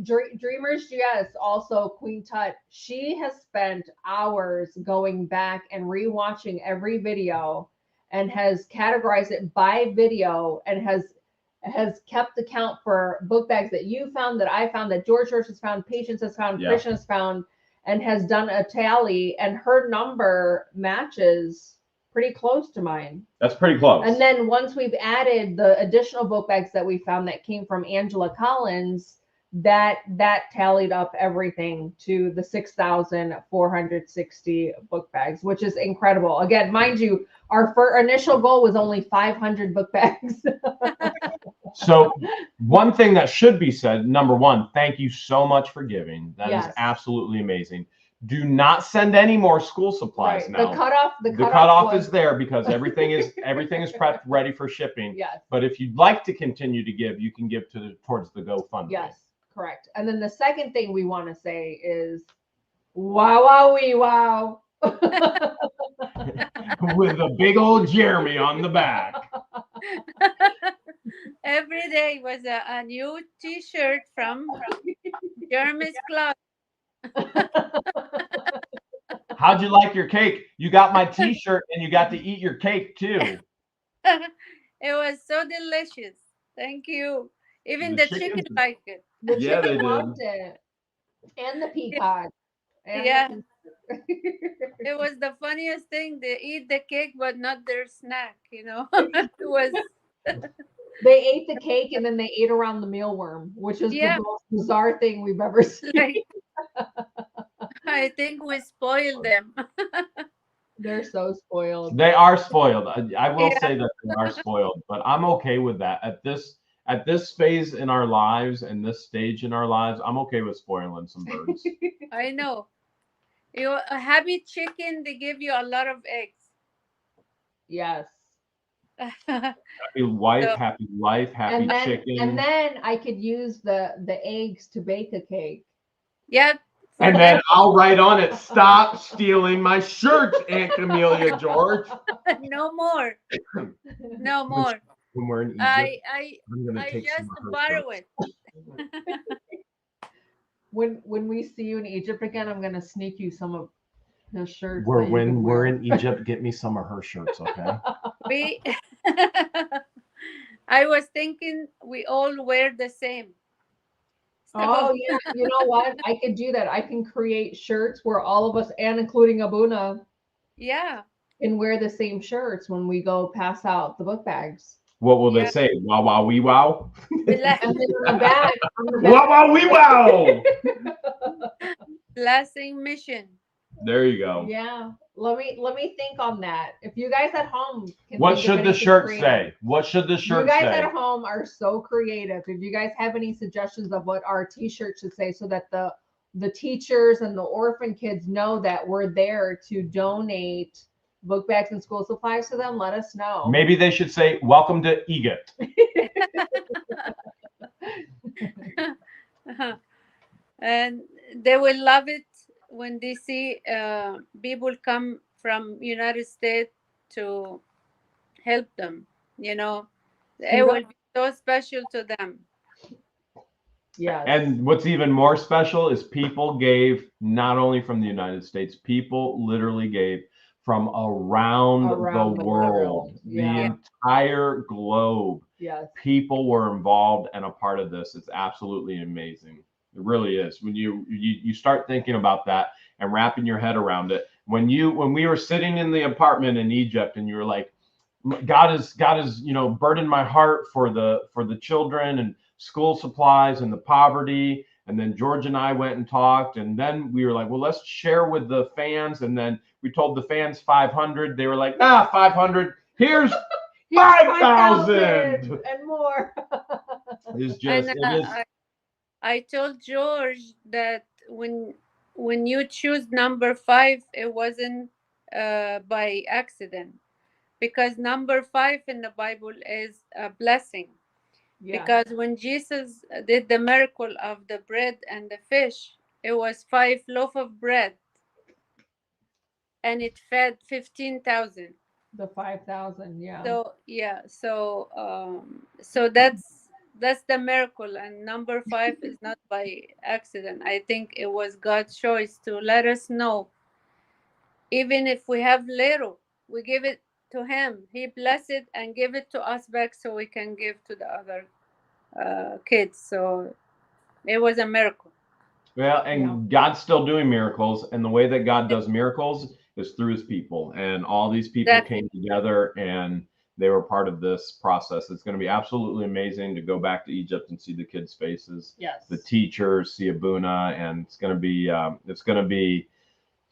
Dreamers GS, also Queen Tut, she has spent hours going back and rewatching every video and has categorized it by video and has kept the count for book bags that you found, that I found, that George has found, Patience has found, Yeah. Christian has found, and has done a tally, and her number matches pretty close to mine. That's pretty close. And then once we've added the additional book bags that we found that came from Angela Collins, that tallied up everything to the 6,460 book bags, which is incredible. Again, mind you, our initial goal was only 500 book bags. So one thing that should be said, number one, thank you so much for giving. That is Yes. absolutely amazing. Do not send any more school supplies Right. now. The cutoff was, is there because everything is prepped, ready for shipping. Yes. But if you'd like to continue to give, you can give towards the GoFundMe. Yes, correct. And then the second thing we want to say is, wow, wow, wee, wow. With a big old Jeremy on the back. Every day was a new T-shirt from Jeremy's Club. How'd you like your cake? You got my T-shirt and you got to eat your cake too. It was so delicious. Thank you. Even the chicken liked it. The Yeah, chicken they loved it. And the peacock. And Yeah. It was the funniest thing. They eat the cake, but not their snack, you know. It was. They ate the cake and then they ate around the mealworm, which is Yeah. the most bizarre thing we've ever seen. Like, I think we spoiled them. They're so spoiled. They are spoiled. I will Yeah. say that they are spoiled, but I'm okay with that. At this phase in our lives and this stage in our lives, I'm okay with spoiling some birds. I know. A happy chicken, they give you a lot of eggs. Yes. Happy wife, happy life, happy chicken. And then I could use the eggs to bake a cake. Yeah. And then I'll write on it, "Stop stealing my shirts, Aunt Camelia George." No more. No more. When we're in Egypt, I I'm gonna I take just some of her borrow shirts. it. When we see you in Egypt again, I'm gonna sneak you some of his shirts. When we're in Egypt, get me some of her shirts, okay? We I was thinking we all wear the same. So, Oh yeah, you know what? I could do that. I can create shirts where all of us, and including Abuna, yeah. can wear the same shirts when we go pass out the book bags. What will they Yeah. say? Wow, wow, wee, wow. And then on the back, Wow, wow, wee, wow. Blessing mission. There you go. Yeah. Let me think on that. If you guys at home can What think of should the anything shirt creative, say? What should the you shirt guys say? at home are so creative. If you guys have any suggestions of what our t-shirt should say, so that the teachers and the orphan kids know that we're there to donate book bags and school supplies to them, let us know. Maybe they should say, "Welcome to Egypt." And they will love it when they see people come from United States to help them. You know, it Kudos. will be so special to them. Yes. And what's even more special is people gave not only from the United States, people literally gave from around Around the the world, world. the Yeah. entire globe. Yes. People were involved and a part of this. It's absolutely amazing. It really is. When you start thinking about that and wrapping your head around it. When we were sitting in the apartment in Egypt and you were like, God is burdened my heart for the children and school supplies and the poverty. And then George and I went and talked, and then we were like, well, let's share with the fans. And then we told the fans 500. They were like, nah, 500. Here's 5,000. And more. It's just And it is. I told George that when you choose number 5, it wasn't by accident, because number 5 in the Bible is a blessing. Yeah. Because when Jesus did the miracle of the bread and the fish, it was 5 loaf of bread, and it fed 15,000. The 5,000. Yeah. So yeah, so that's the miracle, and number 5 is not by accident. I think it was God's choice to let us know, even if we have little, we give it to Him. He bless it and give it to us back, so we can give to the other kids. So it was a miracle. Well, Yeah. and God's still doing miracles, and the way that God does miracles is through his people. And all these people Exactly. came together and they were part of this process. It's going to be absolutely amazing to go back to Egypt and see the kids' faces, Yes. the teachers, see Abuna, and it's going to be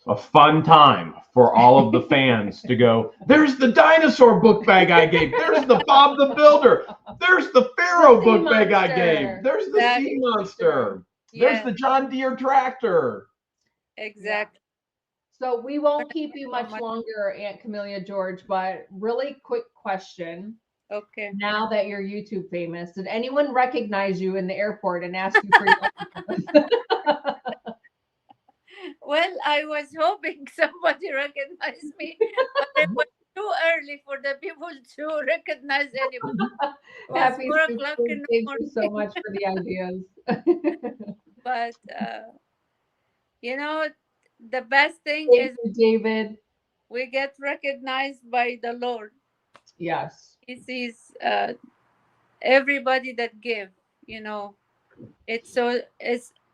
a fun time for all of the fans to go, there's the dinosaur book bag I gave. There's the Bob the Builder. There's the Pharaoh The sea book bag I monster. gave. There's the That sea is monster. There's Yes, the John Deere tractor. exactly. So we won't keep you So much much. longer, Aunt Camelia George, but really quick question. Okay. Now that you're YouTube famous, did anyone recognize you in the airport and ask you for your Well, I was hoping somebody recognized me, but it was too early for the people to recognize anybody. It was Happy 4 o'clock 16th. in the Thank you so morning. much for the ideas. But you know, the best thing Thank is you, David. we get recognized by the Lord. Yes. He sees everybody that give. You know, it's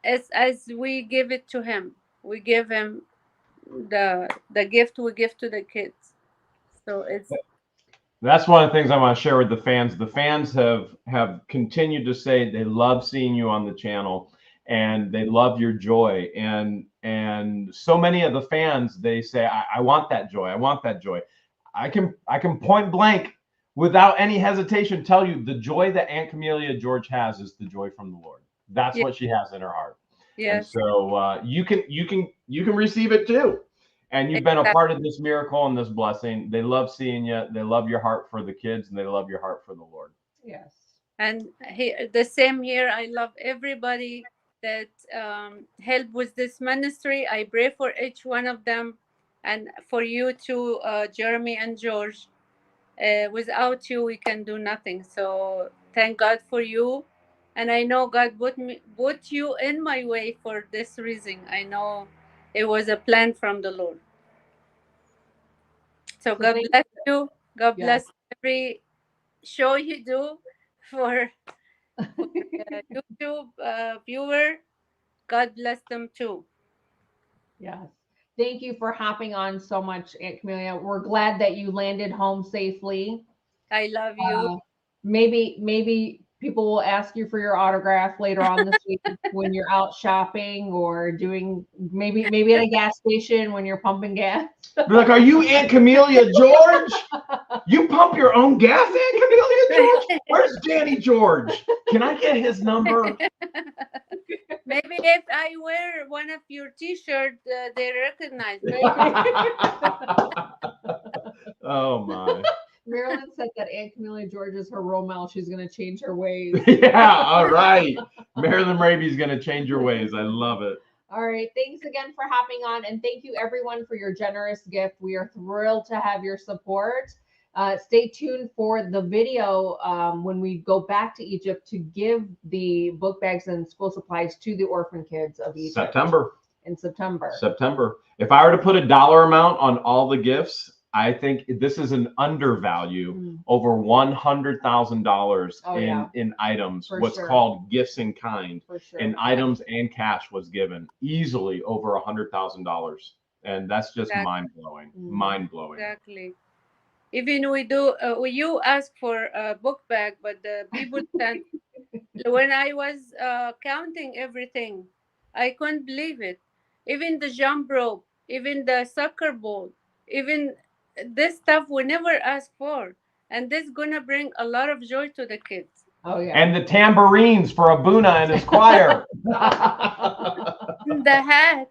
as we give it to Him. We give Him the gift we give to the kids. So it's That's one of the things I want to share with the fans. The fans have continued to say they love seeing you on the channel and they love your joy. And so many of the fans, they say, I want that joy. I want that joy. I can point blank without any hesitation tell you the joy that Aunt Camelia George has is the joy from the Lord. That's yeah, what she has in her heart. And yes, so you can receive it too. And you've been a exactly. part of this miracle and this blessing. They love seeing you. They love your heart for the kids, and they love your heart for the Lord. Yes. And the same here. I love everybody that help with this ministry. I pray for each one of them, and for you too, Jeremy and George. Without you, we can do nothing. So thank God for you, and I know God put you in my way for this reason. I know it was a plan from the Lord. So So God thank bless you. God Yes. bless every show you do for YouTube viewer. God bless them too. Yes. Thank you for hopping on so much, Aunt Camelia. We're glad that you landed home safely. I love you. Maybe People will ask you for your autograph later on this week when you're out shopping or doing maybe at a gas station when you're pumping gas. Be like, are you Aunt Camellia George? You pump your own gas, Aunt Camellia George? Where's Danny George? Can I get his number? Maybe if I wear one of your T-shirts, they recognize me. Oh my. Marilyn said that Aunt Camellia George is her role model. She's going to change her ways. Yeah, all right. Marilyn Raby's going to change your ways. I love it. All right. Thanks again for hopping on. And thank you, everyone, for your generous gift. We are thrilled to have your support. Stay tuned for the video when we go back to Egypt to give the book bags and school supplies to the orphan kids of Egypt. In September. If I were to put a dollar amount on all the gifts, I think this is an undervalue. Over $100,000 in items. What's called gifts in kind. In items and cash was given easily over $100,000, and that's just mind-blowing. Mind-blowing. Exactly. Even we do, you ask for a book bag, but the people sent. When I was counting everything, I couldn't believe it. Even the jump rope, even the soccer ball, even this stuff we never asked for, and this gonna bring a lot of joy to the kids. Oh yeah. And the tambourines for Abuna and his choir. The hat.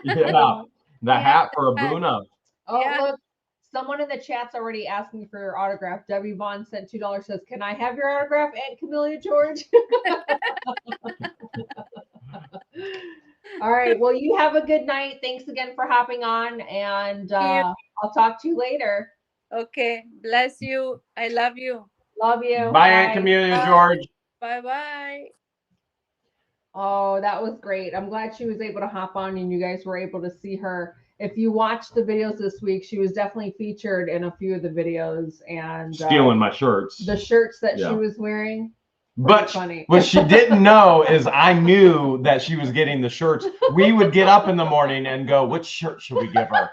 Yeah, the hat for Abuna. Oh yeah. Look, someone in the chat's already asking for your autograph. Debbie Vaughn sent $2. Says, "Can I have your autograph, Aunt Camellia George?" All right. Well, you have a good night. Thanks again for hopping on, and I'll talk to you later. Okay. Bless you. I love you. Love you. Bye, Aunt Camellia George. Bye-bye. Oh, that was great. I'm glad she was able to hop on and you guys were able to see her. If you watched the videos this week, she was definitely featured in a few of the videos, and stealing my shirts. The shirts that she was wearing. But funny. What she didn't know is I knew that she was getting the shirts. We would get up in the morning and go, which shirt should we give her?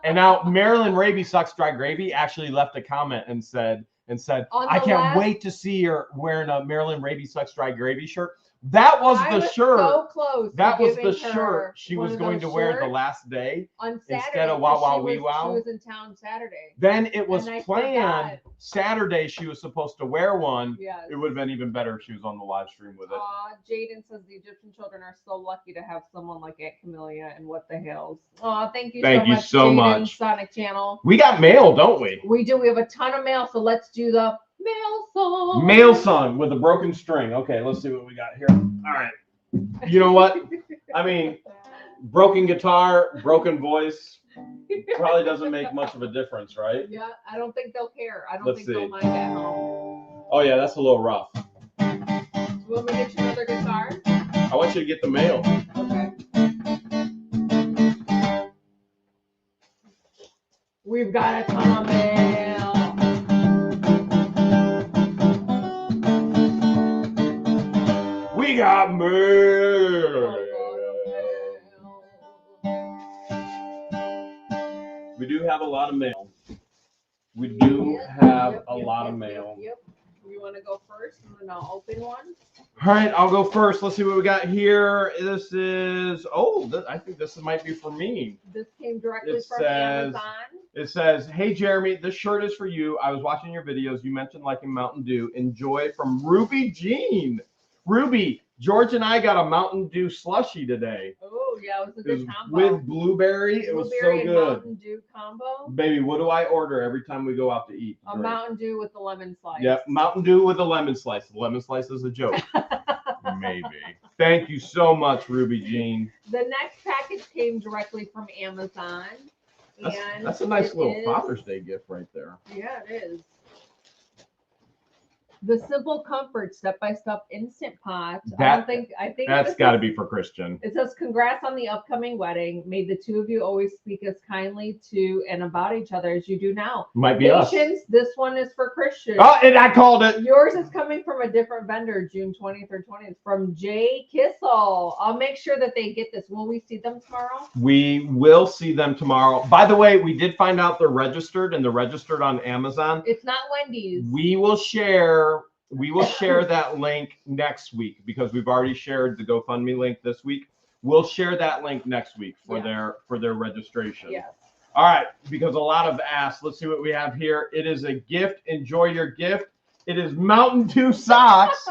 And now Marilyn Raby Sucks Dry Gravy actually left a comment and said, I can't wait to see her wearing a Marilyn Raby Sucks Dry Gravy shirt. That was the shirt. So close. That was the shirt she was going to wear the last day on Saturday, instead of Wow Wow Wee Wow. She was in town Saturday. Then it was planned Saturday. She was supposed to wear one. Yes. It would have been even better if she was on the live stream with it. Jaden says the Egyptian children are so lucky to have someone like Aunt Camellia and What the Hales. Thank you so much, Sonic Channel. We got mail, don't we? We do. We have a ton of mail, so let's do the mail song. Mail song with a broken string. Okay, let's see what we got here. All right. You know what? I mean, broken guitar, broken voice probably doesn't make much of a difference, right? Yeah, I don't think they'll care. I don't think they'll mind at home. Oh, yeah, that's a little rough. You want me to get you another guitar? I want you to get the mail. Okay. We've got a ton of mail. We got mail. We do have a lot of mail. We do have a lot of mail. Yep. You want to go first, and then I'll open one? All right, I'll go first. Let's see what we got here. This is, I think this might be for me. This came directly from Amazon. It says, hey, Jeremy, this shirt is for you. I was watching your videos. You mentioned liking Mountain Dew. Enjoy, from Ruby Jean. Ruby, George and I got a Mountain Dew slushie today. Oh, yeah, it was a good combo. With blueberry. It was so good. And Mountain Dew combo. Baby, what do I order every time we go out to eat? A Mountain Dew with the lemon slice. Yep, Mountain Dew with a lemon slice. The lemon slice is a joke. Maybe. Thank you so much, Ruby Jean. The next package came directly from Amazon. That's a nice little Father's Day gift right there. Yeah, it is. The Simple Comfort Step-by-Step Instant Pot. I think that's got to be for Christian. It says, congrats on the upcoming wedding. May the two of you always speak as kindly to and about each other as you do now. Might be us. This one is for Christian. Oh, and I called it. Yours is coming from a different vendor, June 20th or 20th, from Jay Kissel. I'll make sure that they get this. Will we see them tomorrow? We will see them tomorrow. By the way, we did find out they're registered, and they're registered on Amazon. It's not Wendy's. We will share We will share that link next week because we've already shared the GoFundMe link this week. We'll share that link next week for their registration. Yes. All right, because a lot of asked. Let's see what we have here. It is a gift. Enjoy your gift. It is Mountain Dew socks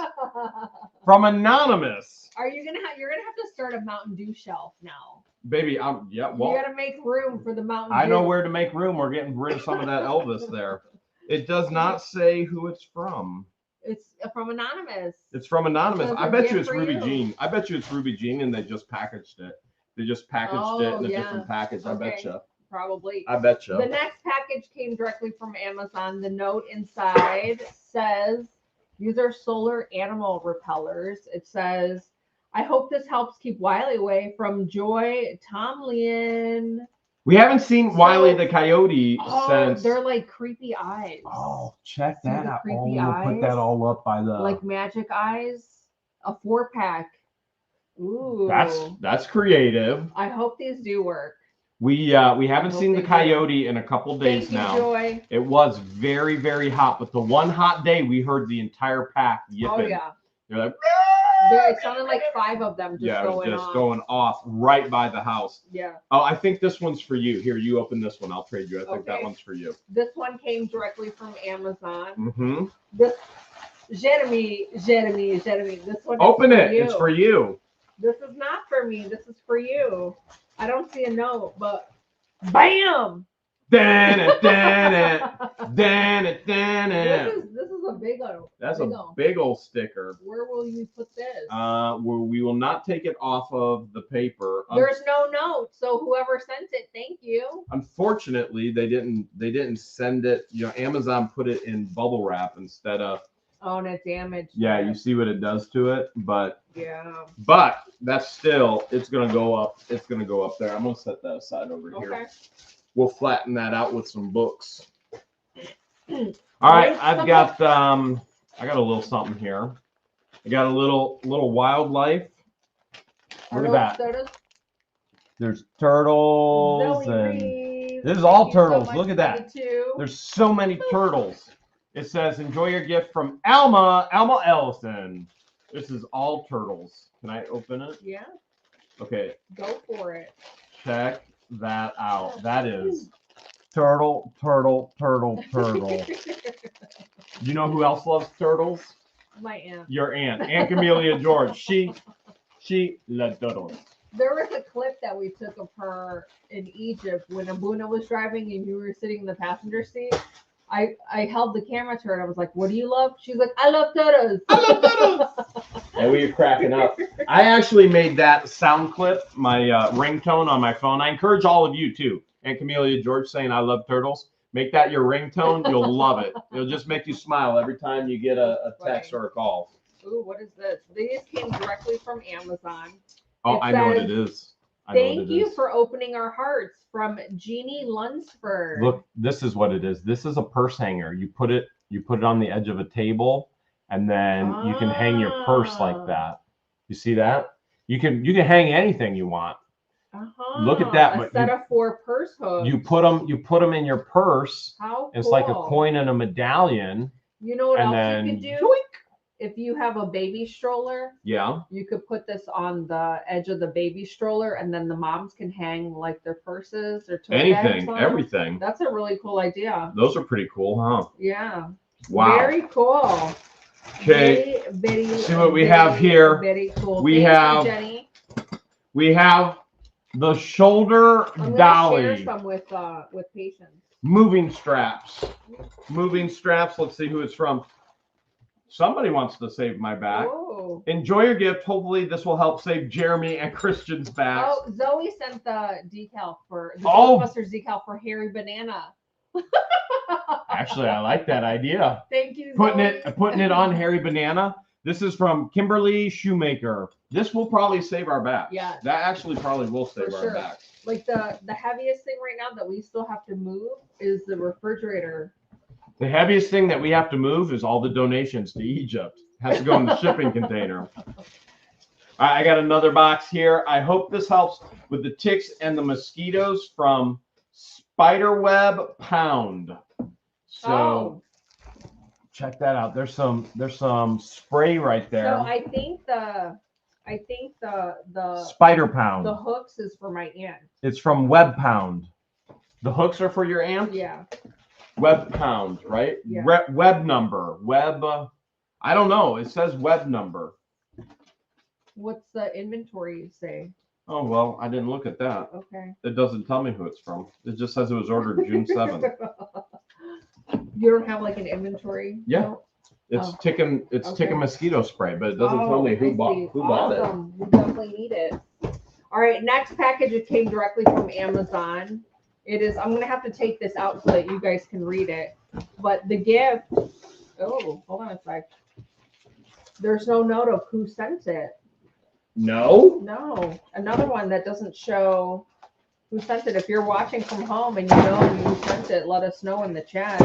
from Anonymous. You're gonna have to start a Mountain Dew shelf now. Baby, You gotta make room for the Mountain Dew. I know where to make room. We're getting rid of some of that Elvis there. It does not say who it's from. It's from Anonymous. It's from Anonymous. I bet you it's Ruby you. Jean. I bet you it's Ruby Jean and they just packaged it. They just packaged it in a different package. I bet you. Probably. I bet you. The next package came directly from Amazon. The note inside says, these are solar animal repellers. It says, I hope this helps keep Wiley away from Joy Tomlin. We haven't seen Wiley the Coyote since. They're like creepy eyes. Oh, check that out. Creepy we'll put that all up by the. Like magic eyes. A 4-pack. Ooh. That's creative. I hope these do work. We haven't seen the Coyote in a couple days Thank you, now. Joy. It was very, very hot, but the one hot day we heard the entire pack yipping. Oh yeah. They're like. It sounded like 5 of them going off right by the house. Yeah. Oh, I think this one's for you. Here, you open this one. I'll trade you. I think that one's for you. This one came directly from Amazon. Mm-hmm. This Jeremy. This one. Open it. You. It's for you. This is not for me. This is for you. I don't see a note, but bam! Dan it. This is a big one. That's a big old sticker. Where will you put this? We will not take it off of the paper. There's no note, so whoever sent it, thank you. Unfortunately, they didn't send it. You know, Amazon put it in bubble wrap instead of. Oh, and it damaged. Yeah, you see what it does to it, but. Yeah. But that's still, it's gonna go up. It's gonna go up there. I'm gonna set that aside over here. We'll flatten that out with some books. All right, I got a little something here. I got a little wildlife. Look at that. There's turtles and this is all turtles. Look at that. There's so many turtles. It says, enjoy your gift from Alma Ellison. This is all turtles. Can I open it? Yeah. Okay. Go for it. Check that out. That is turtle. You know who else loves turtles? My aunt. Your aunt, Aunt Camelia George. She loves turtles. There was a clip that we took of her in Egypt when Abuna was driving and you were sitting in the passenger seat. I held the camera to her and I was like, what do you love? She's like, I love turtles. I love turtles. And we were cracking up. I actually made that sound clip my ringtone on my phone. I encourage all of you too. Aunt Camelia George saying I love turtles. Make that your ringtone. You'll love it. It'll just make you smile every time you get a text or a call. Ooh, what is this? These came directly from Amazon. Oh, I know what it is. Thank you for opening our hearts from Jeannie Lunsford. Look, this is what it is. This is a purse hanger. You put it on the edge of a table, and then you can hang your purse like that. You see that? You can hang anything you want. Look at that. A set of 4 purse hooks. You put them in your purse. How cool. It's like a coin and a medallion. You know what else you could do? Doink. If you have a baby stroller, you could put this on the edge of the baby stroller, and then the moms can hang like their purses or anything, everything. That's a really cool idea. Those are pretty cool, huh? Yeah. Wow. Very cool. Okay. Very, see what we have here. Very cool. We have the shoulder dolly. Share some with patients. Moving straps. Let's see who it's from. Somebody wants to save my back. Oh. Enjoy your gift. Hopefully this will help save Jeremy and Christian's backs. Oh, Zoe sent the decal for the Ghostbusters decal for Harry Banana. Actually, I like that idea. Thank you, Zoe. Putting it on Harry Banana. This is from Kimberly Shoemaker. This will probably save our backs. Yeah. That actually probably will save our backs. Like the heaviest thing right now that we still have to move is the refrigerator. The heaviest thing that we have to move is all the donations to Egypt. It has to go in the shipping container. All right, I got another box here. I hope this helps with the ticks and the mosquitoes from Spiderweb Pound. So check that out. There's some spray right there. So I think the Spider Pound. the hooks is for my aunt. It's from Web Pound. The hooks are for your aunt? Yeah. Web Pound, right? Yeah. Web number. Web. I don't know. It says web number. What's the inventory say? Oh, well, I didn't look at that. Okay. It doesn't tell me who it's from. It just says it was ordered June 7th. You don't have like an inventory? Yeah. No? It's Oh. ticking. It's Okay. ticking mosquito spray, but it doesn't tell me I who bought see. it. Awesome. We definitely need it. All right, next package. It came directly from Amazon. It is. I'm gonna have to take this out so that you guys can read it. But the gift. Oh, hold on a sec. There's no note of who sent it. No. No, another one that doesn't show who sent it. If you're watching from home and you know who sent it, let us know in the chat.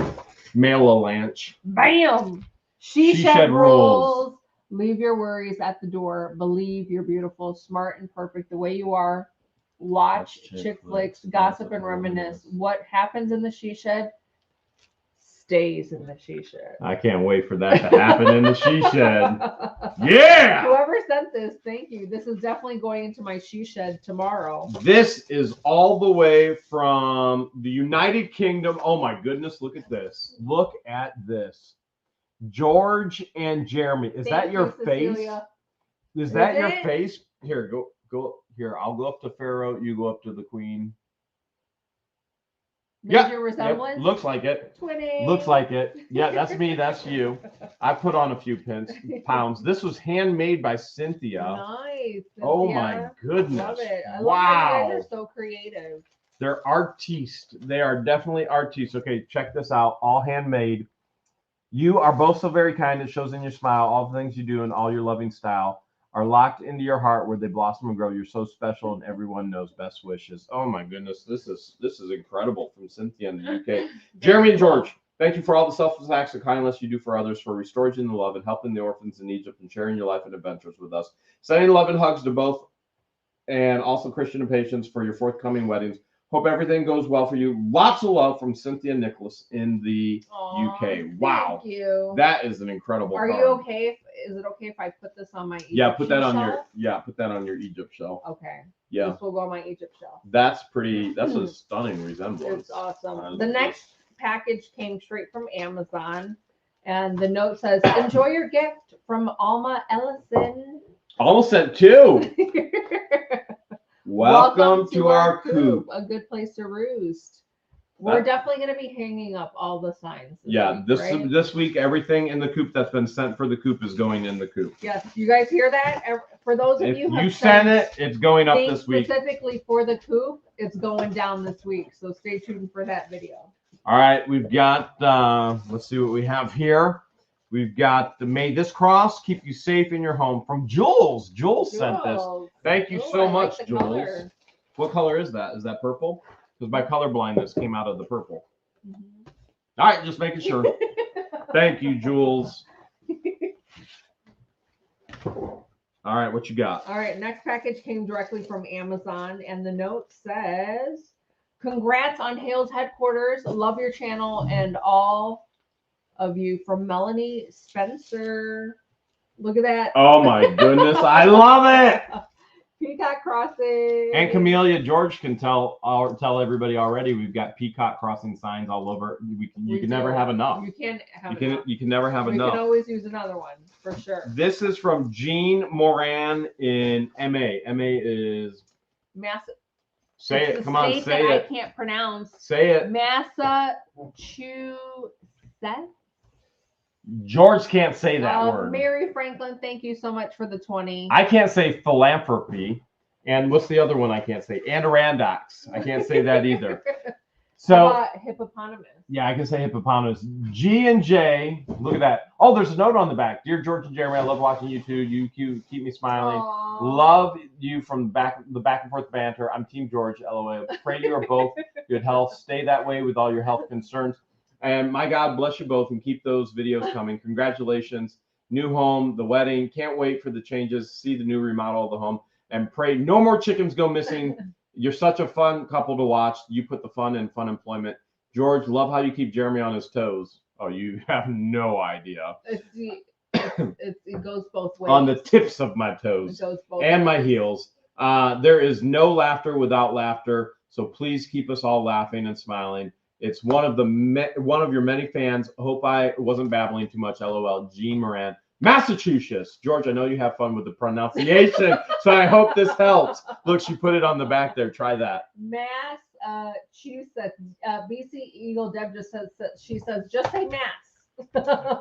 Mail a lunch. Bam! She She shed shed rules. rules. Leave your worries at the door. Believe you're beautiful, smart, and perfect the way you are. Watch chick flicks, gossip, and reminisce. What happens in the she shed stays in the she shed. I can't wait for that to happen in the she shed. Yeah. Whoever sent this, thank you. This is definitely going into my she shed tomorrow. This is all the way from the United Kingdom. Oh my goodness, look at this. Look at this. George and Jeremy. Is that your face? Cecilia. Is that Is your it? face? Here, go here. I'll go up to Pharaoh. You go up to the Queen. Major Yep, resemblance? looks like it. Twinning. Looks like it. Yeah, that's me. That's you. I put on a few pounds. This was handmade by Cynthia. Nice. Oh Cynthia. my goodness. Love it. I love Wow. how you guys are so creative. They're artistes. They are definitely artistes. Okay, check this out. All handmade. You are both so very kind. It shows in your smile. All the things you do and all your loving style are locked into your heart where they blossom and grow. You're so special and everyone knows. Best wishes. Oh my goodness. This is incredible from Cynthia in the UK. Jeremy and George, thank you for all the selfless acts of kindness you do for others, for restoring the love and helping the orphans in Egypt and sharing your life and adventures with us. Sending love and hugs to both and also Christian and Patience for your forthcoming weddings. Hope everything goes well for you. Lots of love from Cynthia Nicholas in the UK. Wow. Thank you. That is an incredible Are card. you okay? Is it okay if I put this on my Egypt Yeah, put that on shelf? put that on your Egypt shelf. Okay. Yeah. This will go on my Egypt shelf. That's a stunning resemblance. It's awesome. The next package came straight from Amazon, and the note says, "Enjoy your gift from Alma Ellison." Almost sent two. Welcome to our coop. A good place to roost. We're definitely going to be hanging up all the signs. This week, everything in the coop that's been sent for the coop is going in the coop. Yes, you guys hear that? For those of If you who you have sent it, it's going up this week. Specifically for the coop, it's going down this week. So stay tuned for that video. All right, we've got, let's see what we have here. We've got the May This Cross Keep You Safe in Your Home from Jules. Jules sent this. Thank you so much, Jules. Color. What color is that? Is that purple? Because my color blindness came out of the purple. Mm-hmm. All right, just making sure. Thank you, Jules. All right, what you got? All right, next package came directly from Amazon, and the note says, "Congrats on Hale's headquarters. Love your channel and all of you, from Melanie Spencer." Look at that. Oh my goodness, I love it. Peacock Crossing. And Camellia, George can tell everybody already. We've got Peacock Crossing signs all over. You can never have enough. You can't have enough. You can never have We enough. can always use another one for sure. This is from Jean Moran in MA. MA is Say it. Come on, say it. I can't pronounce. Say it. Massachusetts. George can't say that word. Mary Franklin, thank you so much for the 20. I can't say philanthropy. And what's the other one I can't say? Adirondacks. I can't say that either. So hippopotamus. Yeah, I can say hippopotamus. G and J. Look at that. Oh, there's a note on the back. Dear George and Jeremy, I love watching you two. You keep me smiling. Aww. Love you from the back and forth banter. I'm Team George. LOL. Pray you are both good health. Stay that way with all your health concerns. And my God bless you both and keep those videos coming. Congratulations. New home, the wedding. Can't wait for the changes. See the new remodel of the home. And pray no more chickens go missing. You're such a fun couple to watch. You put the fun in fun employment. George, love how you keep Jeremy on his toes. Oh, you have no idea. It goes both ways. On the tips of my It toes goes both and ways. my heels. There is no laughter without laughter. So please keep us all laughing and smiling. It's one of your many fans. Hope I wasn't babbling too much. LOL. Jean Moran, Massachusetts. George, I know you have fun with the pronunciation, so I hope this helps. Look, she put it on the back there. Try that. Massachusetts. BC Eagle Deb just says, she says, just say Mass.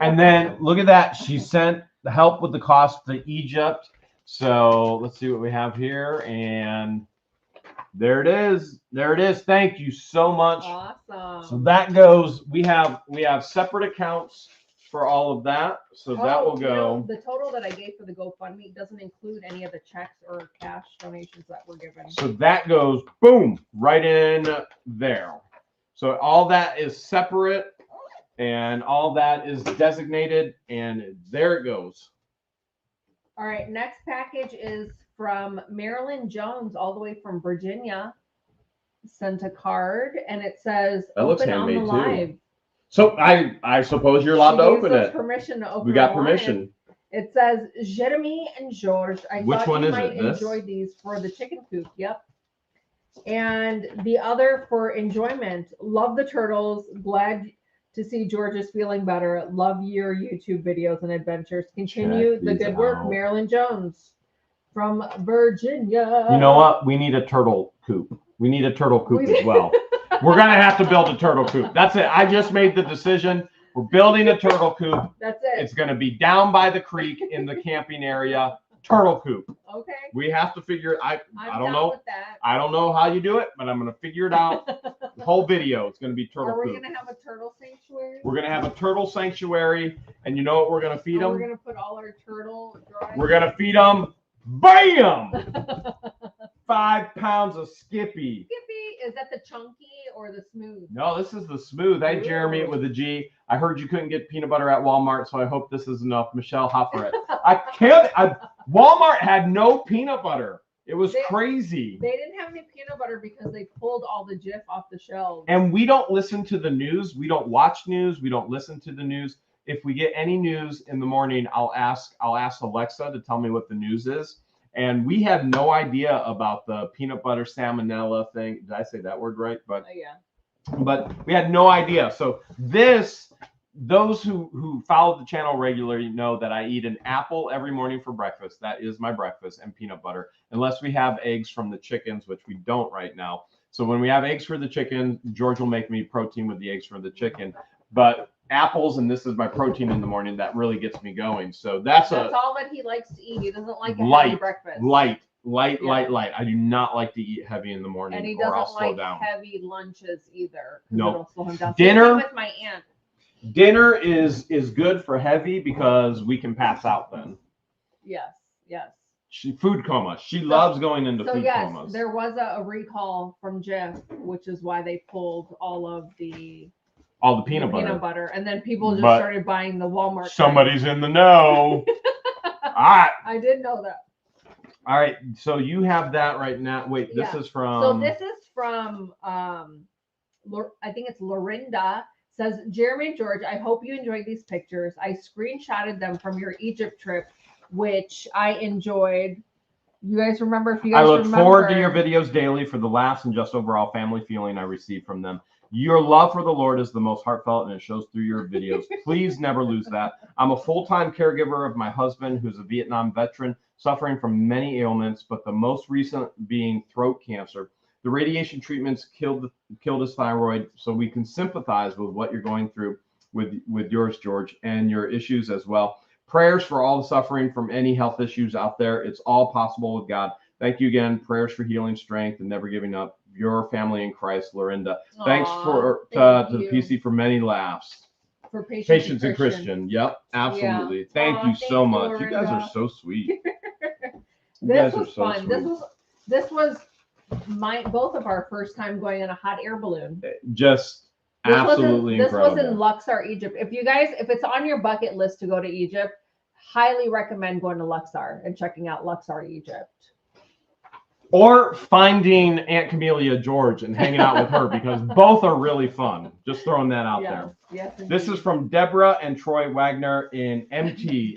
And then look at that. She sent the help with the cost to Egypt. So let's see what we have here. And there it is. There it is. Thank you so much. Awesome. So that goes. We have separate accounts for all of that. So that will go. The total that I gave for the GoFundMe doesn't include any of the checks or cash donations that were given. So that goes boom right in there. So all that is separate. And all that is designated, and there it goes. All right, next package is from Marilyn Jones, all the way from Virginia. Sent a card, and it says, That looks "Open on the handmade, too. live." So I suppose you're allowed to open it. Permission to open. We got it permission. It says, "Jeremy and George, I Which thought one you is might it? This? enjoy these for the chicken coop." Yep. And the other for enjoyment. Love the turtles. Glad to see George is feeling better. Love your YouTube videos and adventures. Continue the good work, Marilyn Jones from Virginia. You know what? We need a turtle coop. We need a turtle coop as well. We're going to have to build a turtle coop. That's it. I just made the decision. We're building a turtle coop. That's it. It's going to be down by the creek in the camping area. Turtle coop. Okay. We have to figure. I don't know. With that. I don't know how you do it, but I'm going to figure it out. The whole video, it's going to be turtle coop. Are we going to have a turtle sanctuary? We're going to have a turtle sanctuary, and you know what we're going to feed them? We're going to put all our turtle dry. We're going to feed them, bam! 5 pounds of Skippy. Skippy, is that the chunky or the smooth? No, this is the smooth. Hey, Jeremy with a G. I heard you couldn't get peanut butter at Walmart, so I hope this is enough. Michelle Hoffer. Walmart had no peanut butter. It was crazy. They didn't have any peanut butter because they pulled all the Jif off the shelves. And we don't listen to the news. We don't watch news. We don't listen to the news. If we get any news in the morning, I'll ask Alexa to tell me what the news is. And we had no idea about the peanut butter salmonella thing. Did I say that word right? But yeah. But we had no idea. So those who follow the channel regularly know that I eat an apple every morning for breakfast. That is my breakfast, and peanut butter, unless we have eggs from the chickens, which we don't right now. So when we have eggs for the chicken, George will make me protein with the eggs for the chicken. But apples, and this is my protein in the morning, that really gets me going. So that's all that he likes to eat. He doesn't like a heavy breakfast. Light. I do not like to eat heavy in the morning, and he or I'll doesn't slow like down. Heavy lunches either. No. It'll slow him down. Dinner with my aunt. Dinner is good for heavy because we can pass out then. Yes. Food coma. She loves going into food comas. There was a recall from Jif, which is why they pulled all the peanut butter, and then people just started buying the Walmart. Somebody's in the know. All right. I did know that. All right. So you have that right now. Wait, this is from. So this is from I think it's Lorinda. Says, Jeremy and George, I hope you enjoyed these pictures. I screenshotted them from your Egypt trip, which I enjoyed. You guys remember? If you guys remember. I look forward to your videos daily for the laughs and just overall family feeling I receive from them. Your love for the Lord is the most heartfelt, and it shows through your videos. Please never lose that. I'm a full-time caregiver of my husband, who's a Vietnam veteran, suffering from many ailments, but the most recent being throat cancer. The radiation treatments killed his thyroid, so we can sympathize with what you're going through with yours, George, and your issues as well. Prayers for all the suffering from any health issues out there. It's all possible with God. Thank you again. Prayers for healing, strength, and never giving up. Your family in Christ, Lorinda. Thanks to the PC for many laughs. For Patience and Christian. Yep, absolutely. Yeah. Thank you so much. Lorinda. You guys are so sweet. This was fun. This was both of our first time going on a hot air balloon. Just absolutely incredible. This was in Luxor, Egypt. If it's on your bucket list to go to Egypt, highly recommend going to Luxor and checking out Luxor, Egypt. Or finding Aunt Camellia George and hanging out with her, because both are really fun. Just throwing that out there. Yes, This is from Deborah and Troy Wagner in MT.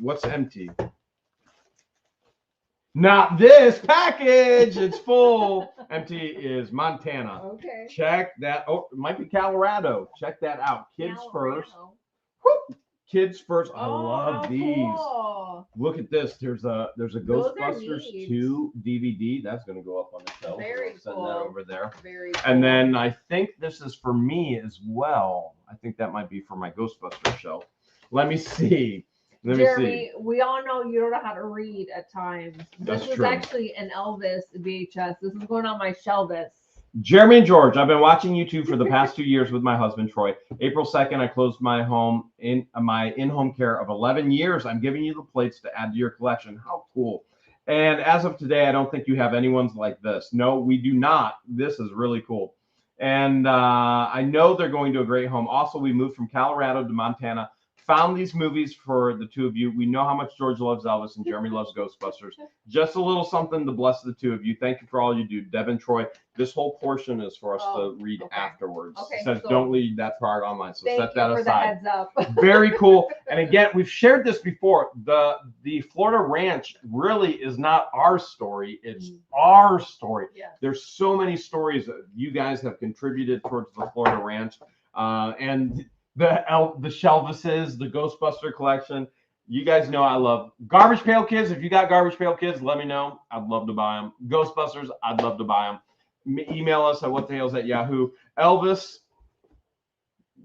What's MT? Not this package. It's full. MT is Montana. Okay. Check that. Oh, it might be Colorado. Check that out. Kids first. Colorado. Kids first. I Oh, love how these. cool. Look at this. There's a Those are Ghostbusters neat. 2 DVD. That's going to go up on the shelf. Very I'll send cool. that over there. Very cool. And then I think this is for me as well. I think that might be for my Ghostbusters shelf. Let me see. Jeremy, we all know you don't know how to read at times. This That's was true. actually an Elvis VHS. This is going on my Shelvis. Jeremy and George, I've been watching YouTube for the past 2 years with my husband, Troy. April 2nd, I closed my home in my in-home care of 11 years. I'm giving you the plates to add to your collection. How cool. And as of today, I don't think you have anyone's like this. No, we do not. This is really cool. And I know they're going to a great home. Also, we moved from Colorado to Montana. Found these movies for the two of you. We know how much George loves Elvis and Jeremy loves Ghostbusters. Just a little something to bless the two of you. Thank you for all you do. Devin, Troy, this whole portion is for us to read afterwards. Okay, It says so don't leave that part online, so set that for aside. the heads up. Very cool. And again, we've shared this before. The Florida Ranch really is not our story. It's our story. Yes. There's so many stories that you guys have contributed towards the Florida Ranch. And the Shelvises, the Ghostbuster collection. You guys know I love Garbage Pail Kids. If you got Garbage Pail Kids, let me know. I'd love to buy them. Ghostbusters, I'd love to buy them. Email us at whatthehales@yahoo. Elvis,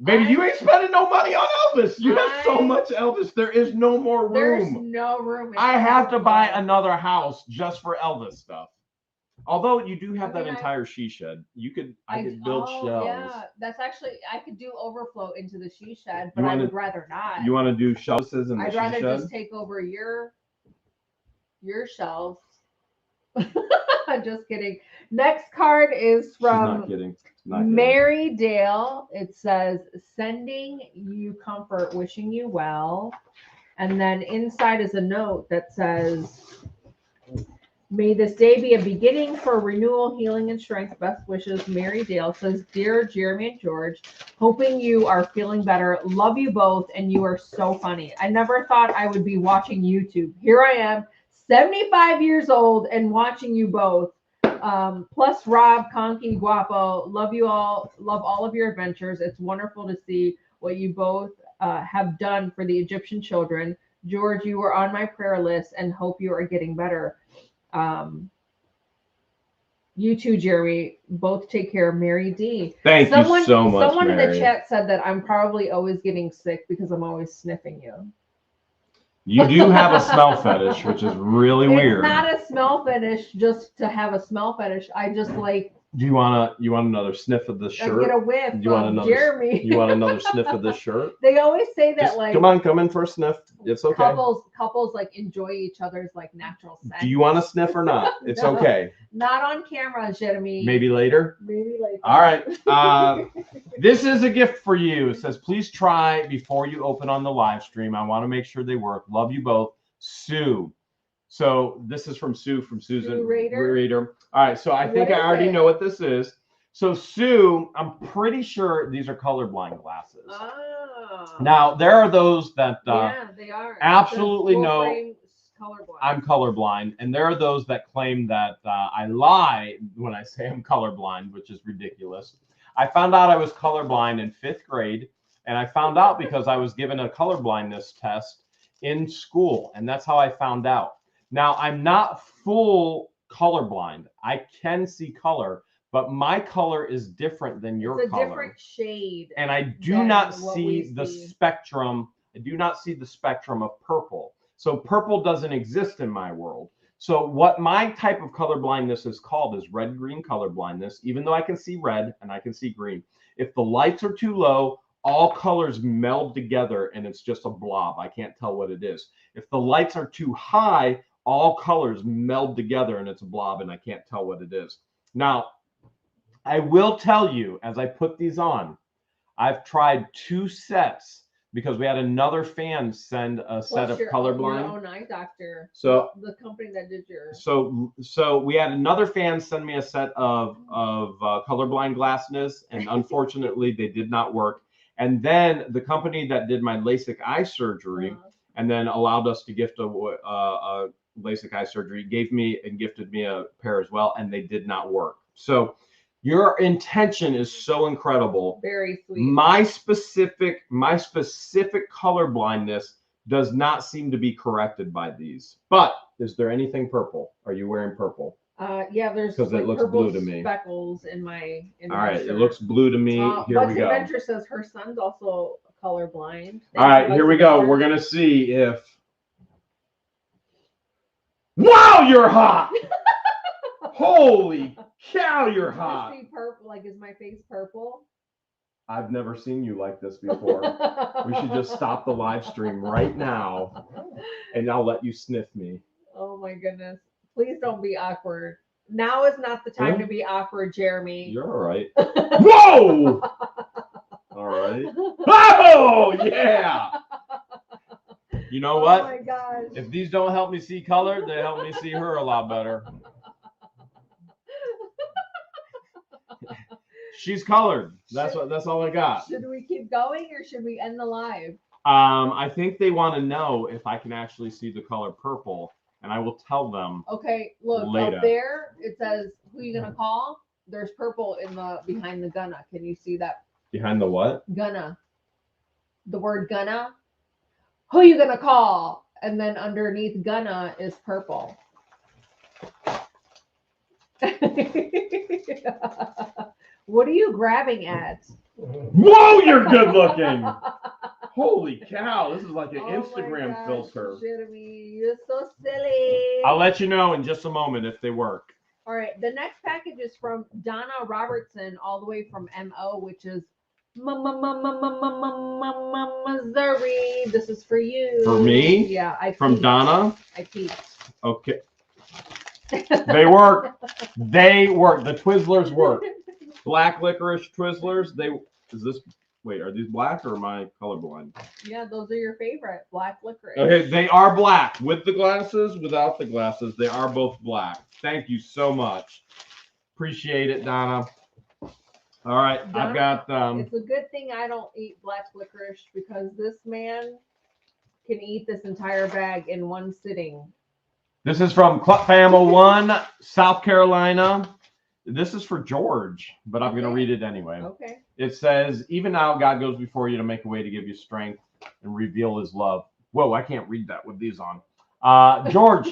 baby, you ain't spending no money on Elvis. You have so much Elvis. There is no more room. There's no room. I have to buy another house just for Elvis stuff. Although you do have that entire she shed, I could build shelves. Yeah, that's actually I could do overflow into the she shed, but I would rather not. You want to do shelves in the she shed? I'd rather just take over your shelves. Just kidding. Next card is from Mary Dale. It says, "Sending you comfort, wishing you well," and then inside is a note that says, "May this day be a beginning for renewal, healing, and strength. Best wishes, Mary Dale." Says, "Dear Jeremy and George, hoping you are feeling better. Love you both, and you are so funny. I never thought I would be watching YouTube. Here I am, 75 years old, and watching you both. Plus Rob, Conky, Guapo. Love you all. Love all of your adventures. It's wonderful to see what you both have done for the Egyptian children. George, you were on my prayer list, and hope you are getting better. You too, Jeremy. Both take care." Mary D. Thank you so much. Someone Mary. in the chat said that I'm probably always getting sick because I'm always sniffing you. You do have a smell fetish, which is really weird. It's not a smell fetish just to have a smell fetish. I just like. Do you want another sniff of the shirt? I get a whiff. Do you want another, Jeremy? You want another sniff of this shirt? They always say that, just, like, come in for a sniff. It's okay. Couples like enjoy each other's like natural scent. Do you want to sniff or not? It's No, okay. Not on camera, Jeremy. Maybe later. Maybe later. All right. This is a gift for you. It says, "Please try before you open on the live stream. I want to make sure they work. Love you both, Sue." So this is from Sue, from Susan Reader. All right. So I think I already know what this is. So Sue, I'm pretty sure these are colorblind glasses. Oh. Now there are those that they are absolutely know I'm colorblind, and there are those that claim that I lie when I say I'm colorblind, which is ridiculous. I found out I was colorblind in 5th grade, and I found out because I was given a colorblindness test in school, and that's how I found out. Now I'm not full colorblind. I can see color, but my color is different than your color. It's a different shade. And I do not see the spectrum. I do not see the spectrum of purple. So purple doesn't exist in my world. So what my type of color blindness is called is red-green color blindness, even though I can see red and I can see green. If the lights are too low, all colors meld together and it's just a blob. I can't tell what it is. If the lights are too high, all colors meld together and it's a blob and I can't tell what it is. Now, I will tell you, as I put these on, I've tried 2 sets because we had another fan send a set Plus of your colorblind. own eye doctor. So the company that did your. So we had another fan send me a set of colorblind glasses, and unfortunately they did not work. And then the company that did my LASIK eye surgery and then allowed us to gift a LASIK eye surgery gifted me a pair as well, and they did not work. So your intention is so incredible. Very sweet. My specific color blindness does not seem to be corrected by these. But is there anything purple? Are you wearing purple? Yeah, there's because it looks blue to me. Speckles in my. All right, it looks blue to me. Here we go. Adventure says her son's also colorblind. All right, here we go. We're gonna see if. Wow, you're hot! Holy cow, you're hot! Is purple? Like, is my face purple? I've never seen you like this before. We should just stop the live stream right now, and I'll let you sniff me. Oh my goodness! Please don't be awkward. Now is not the time to be awkward, Jeremy. You're all right. Whoa! All right. Oh yeah! You know what? Oh my gosh! If these don't help me see color, they help me see her a lot better. She's colored. That's all I got. Should we keep going or should we end the live? I think they want to know if I can actually see the color purple, and I will tell them. Okay, look later. Up there. It says who you gonna call. There's purple in the behind the gunna. Can you see that? Behind the what? Gunna. The word gunna. Who you gonna call? And then underneath gunna is purple. What are you grabbing at? Whoa, you're good looking. Holy cow, this is like an Instagram my gosh, filter. Jeremy, you're so silly. I'll let you know in just a moment if they work. All right, the next package is from Donna Robertson, all the way from MO, which is Missouri. This is for you. For me? Yeah, I peeped. From Donna? I peeped. Okay. They work. They work. The Twizzlers work. Black licorice Twizzlers. Wait, are these black or am I colorblind? Yeah, those are your favorite. Black licorice. Okay, they are black. With the glasses, without the glasses, they are both black. Thank you so much. Appreciate it, Donna. All right, Donna, I've got. It's a good thing I don't eat black licorice because this man can eat this entire bag in one sitting. This is from Club Family 1, South Carolina. This is for George, but I'm going to read it anyway. Okay. It says, even now God goes before you to make a way to give you strength and reveal his love. Whoa, I can't read that with these on. George,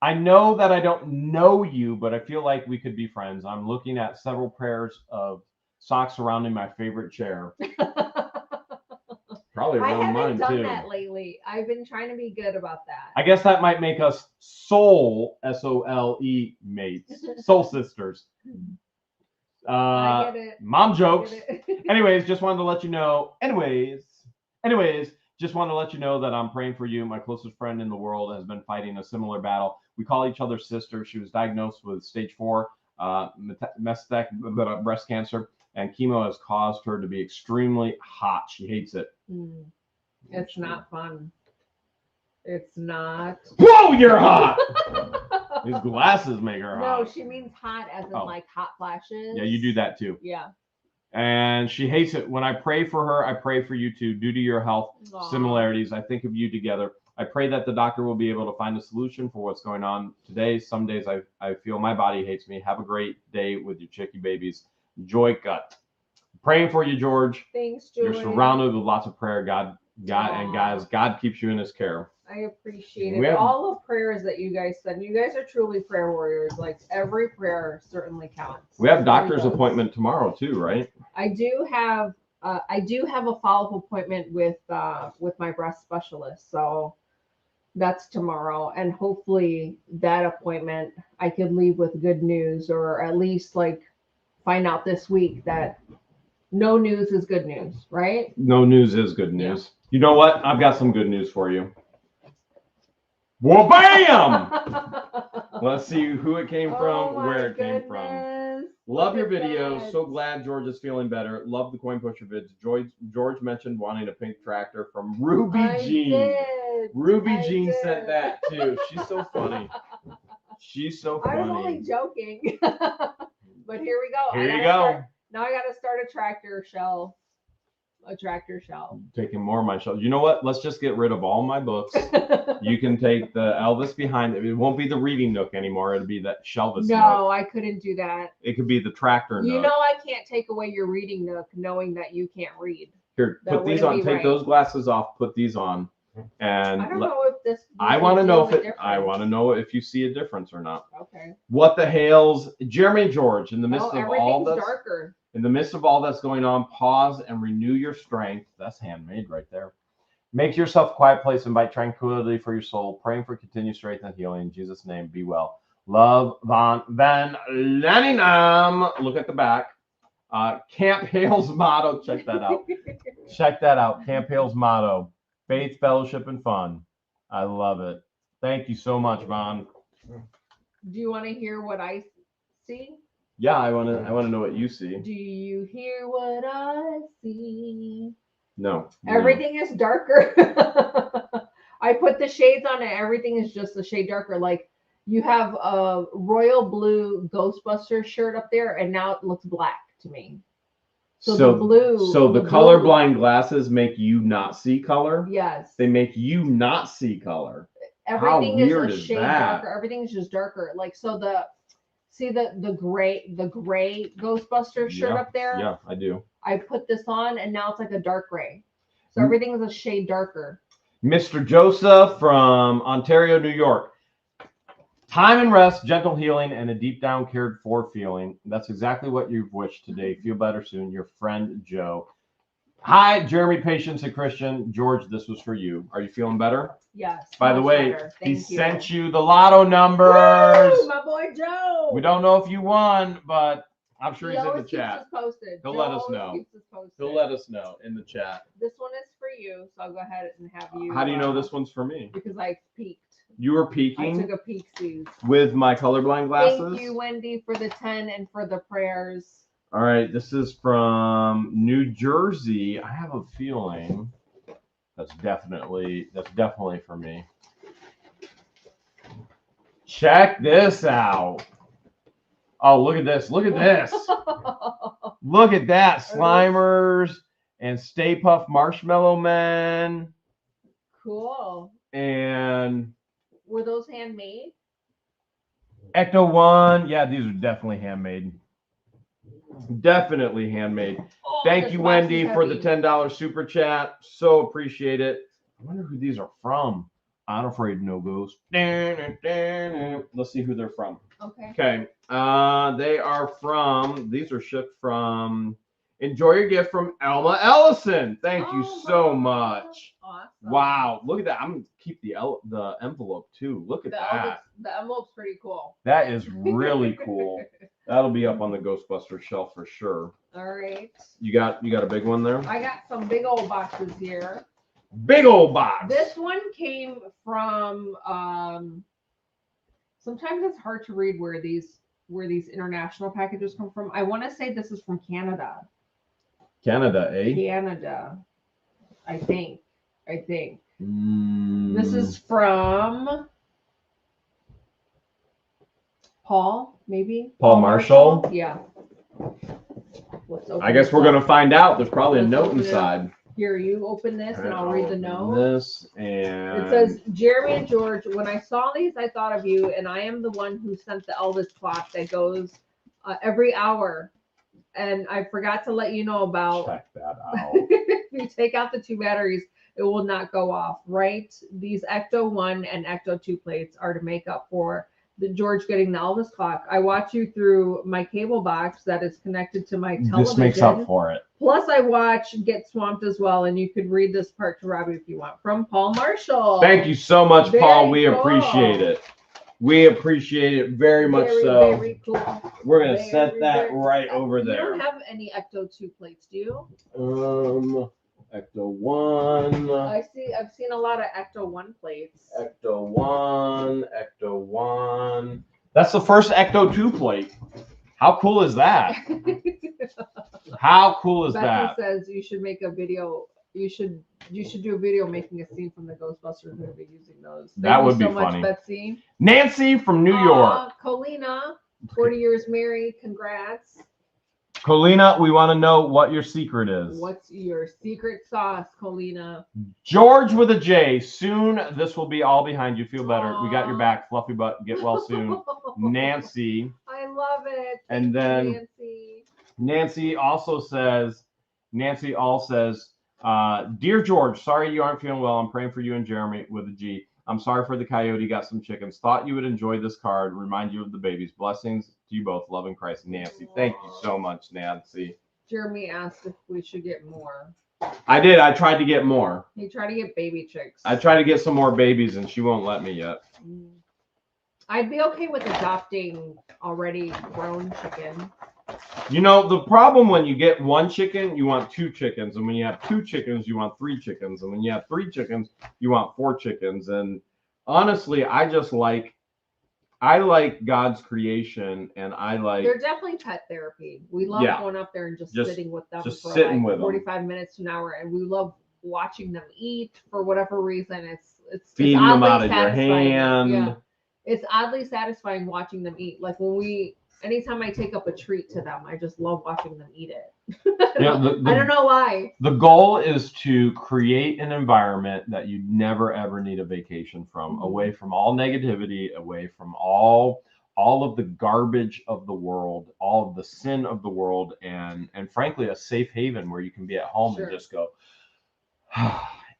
I know that I don't know you, but I feel like we could be friends. I'm looking at several pairs of socks surrounding my favorite chair. Probably around mine, too. I haven't done that lately. I've been trying to be good about that. I guess that might make us soul, S-O-L-E, mates. Soul sisters. I get it. Mom jokes. Anyways, just wanted to let you know. Anyways, just wanted to let you know that I'm praying for you. My closest friend in the world has been fighting a similar battle. We call each other sisters. She was diagnosed with stage 4 metastatic breast cancer, and chemo has caused her to be extremely hot. She hates it. It's not fun. It's not. Whoa, you're hot! These glasses make her hot. No, she means hot as in like hot flashes. Yeah, you do that too. Yeah. And she hates it. When I pray for her, I pray for you too. Due to your health similarities, I think of you together. I pray that the doctor will be able to find a solution for what's going on today. Some days I feel my body hates me. Have a great day with your chickie babies. Joy Gut. Praying for you, George. Thanks, Joy. You're surrounded with lots of prayer. God, and guys, God keeps you in his care. I appreciate it. All the prayers that you guys send. You guys are truly prayer warriors. Like, every prayer certainly counts. We have doctor's appointment tomorrow too, right? I do have a follow-up appointment with my breast specialist. So that's tomorrow, and hopefully that appointment I could leave with good news, or at least like find out this week that no news is good news, right? No news is good news. Yeah. You know what? I've got some good news for you. Well, bam! Let's see who it came from, where it came from. Yes. Love your Look at videos. that. So glad George is feeling better. Love the coin pusher vids. George mentioned wanting a pink tractor from Ruby Jean. Did. Ruby I Jean did. sent that too. She's so funny. She's so I was funny. only joking. But here we go. Here you go. Now I got to start a tractor shell. A tractor shell. Taking more of my shelves. You know what? Let's just get rid of all my books. You can take the Elvis behind it. It won't be the reading nook anymore. It'll be that Shelvis No, nook. I couldn't do that. It could be the tractor nook. You know I can't take away your reading nook knowing that you can't read. Here, That put these wouldn't on. be Take right. those glasses off. Put these on. And I don't know if this. I want to know if it. I want to know if you see a difference or not. Okay. What the Hales, Jeremy and George, in the midst of all this, darker. in the midst of all that's going on, pause and renew your strength. That's handmade right there. Make yourself a quiet place. Invite tranquility for your soul. Praying for continued strength and healing. In Jesus' name, be well. Love, Van Laninam. Look at the back. Camp Hale's motto. Check that out. Check that out. Camp Hale's motto. Faith, fellowship, and fun. I love it. Thank you so much, Vaughn. Do you want to hear what I see? Yeah, I want to know what you see. Do you hear what I see? No. Everything is darker. I put the shades on it. Everything is just a shade darker. Like you have a royal blue Ghostbusters shirt up there, and now it looks black to me. So the blue. So the colorblind glasses make you not see color? Yes. They make you not see color. Everything How weird is a is shade that? darker. Everything's just darker. Like so the gray Ghostbusters shirt up there? Yeah, I do. I put this on and now it's like a dark gray. So everything is a shade darker. Mr. Joseph from Ontario, New York. Time and rest, gentle healing, and a deep down cared for feeling. That's exactly what you've wished today. Feel better soon. Your friend, Joe. Hi, Jeremy, Patience, and Christian. George, this was for you. Are you feeling better? Yes. By the way, he Thank you. sent you the lotto numbers. Woo, my boy Joe. We don't know if you won, but I'm sure He he's in the always keeps chat. us posted. He'll Joe let us always know. keeps us posted. He'll let us know in the chat. This one is for you, so I'll go ahead and have you. How do you know this one's for me? Because I peeked. You were I peeking took a peek-see. with my colorblind glasses? Thank you, Wendy, for the 10 and for the prayers. All right, this is from New Jersey. I have a feeling that's definitely for me. Check this out. Oh, look at this. Look at this. Look at that. Slimers and Stay Puft Marshmallow Men. Cool. And were those handmade? Ecto One. Yeah, these are definitely handmade. Definitely handmade. Oh, Thank you, Wendy, for the $10 super chat. So appreciate it. I wonder who these are from. I'm afraid no ghost. Let's see who they're from. Okay. Okay. They are from, these are shipped from Enjoy Your Gift from Elma Ellison. Thank you so much. Awesome. Wow. Look at that. I'm going to keep the envelope too. Look at that. The envelope's pretty cool. That is really cool. That'll be up on the Ghostbusters shelf for sure. All right. You got a big one there? I got some big old boxes here. Big old box. This one came from sometimes it's hard to read where these international packages come from. I want to say this is from Canada. Canada, eh? Canada. I think. Mm. This is from Paul, maybe? Paul Marshall? Yeah. I guess we're going to find out. There's probably a note open it inside. Here, you open this and I'll read the note. This and it says, Jeremy and George, when I saw these, I thought of you, and I am the one who sent the Elvis clock that goes every hour. And I forgot to let you know about. Check that out. If you take out the 2 batteries, it will not go off, right? These Ecto 1 and Ecto 2 plates are to make up for the George getting the Elvis clock. I watch you through my cable box that is connected to my television. This makes up for it. Plus, I watch Get Swamped as well, and you could read this part to Robbie if you want. From Paul Marshall. Thank you so much, Very Paul. We cool. appreciate it. We appreciate it very much so. Very cool. We're going to set that right over You there. don't have any Ecto 2 plates, do you? Ecto 1. I've seen a lot of Ecto 1 plates. Ecto 1. Ecto 1. That's the first Ecto 2 plate. How cool is that? How cool is Becky that? says you should make a video. You should do a video making a scene from the Ghostbusters movie using those. That Thank would you be so much, funny. Betsy. Nancy from New York. Colina, 40 years married. Congrats. Colina, we want to know what your secret is. What's your secret sauce, Colina? George with a J. Soon this will be all behind you. Feel better. We got your back. Fluffy butt. Get well soon. Nancy. I love it. And Thank then you, Nancy. Nancy also says, Dear George, sorry you aren't feeling well. I'm praying for you and Jeremy with a G. I'm sorry for the coyote. Got some chickens. Thought you would enjoy this card. Remind you of the babies. Blessings to you both. Love in Christ. Nancy. Thank you so much, Nancy. Jeremy asked if we should get more. I did. I tried to get more. He tried to get baby chicks. I tried to get some more babies, and she won't let me yet. I'd be okay with adopting already grown chicken. You know, the problem when you get one chicken, you want 2 chickens. And when you have 2 chickens, you want 3 chickens. And when you have 3 chickens, you want 4 chickens. And honestly, I like God's creation, and They're definitely pet therapy. We love going up there and just sitting with them just for sitting like with 45 minutes to an hour, and we love watching them eat for whatever reason. It's feeding them out of your hand. Yeah. It's oddly satisfying watching them eat. Like anytime I take up a treat to them, I just love watching them eat it. I don't know why. The goal is to create an environment that you never ever need a vacation from, away from all negativity, away from all of the garbage of the world, all of the sin of the world, and frankly a safe haven where you can be at home and just go.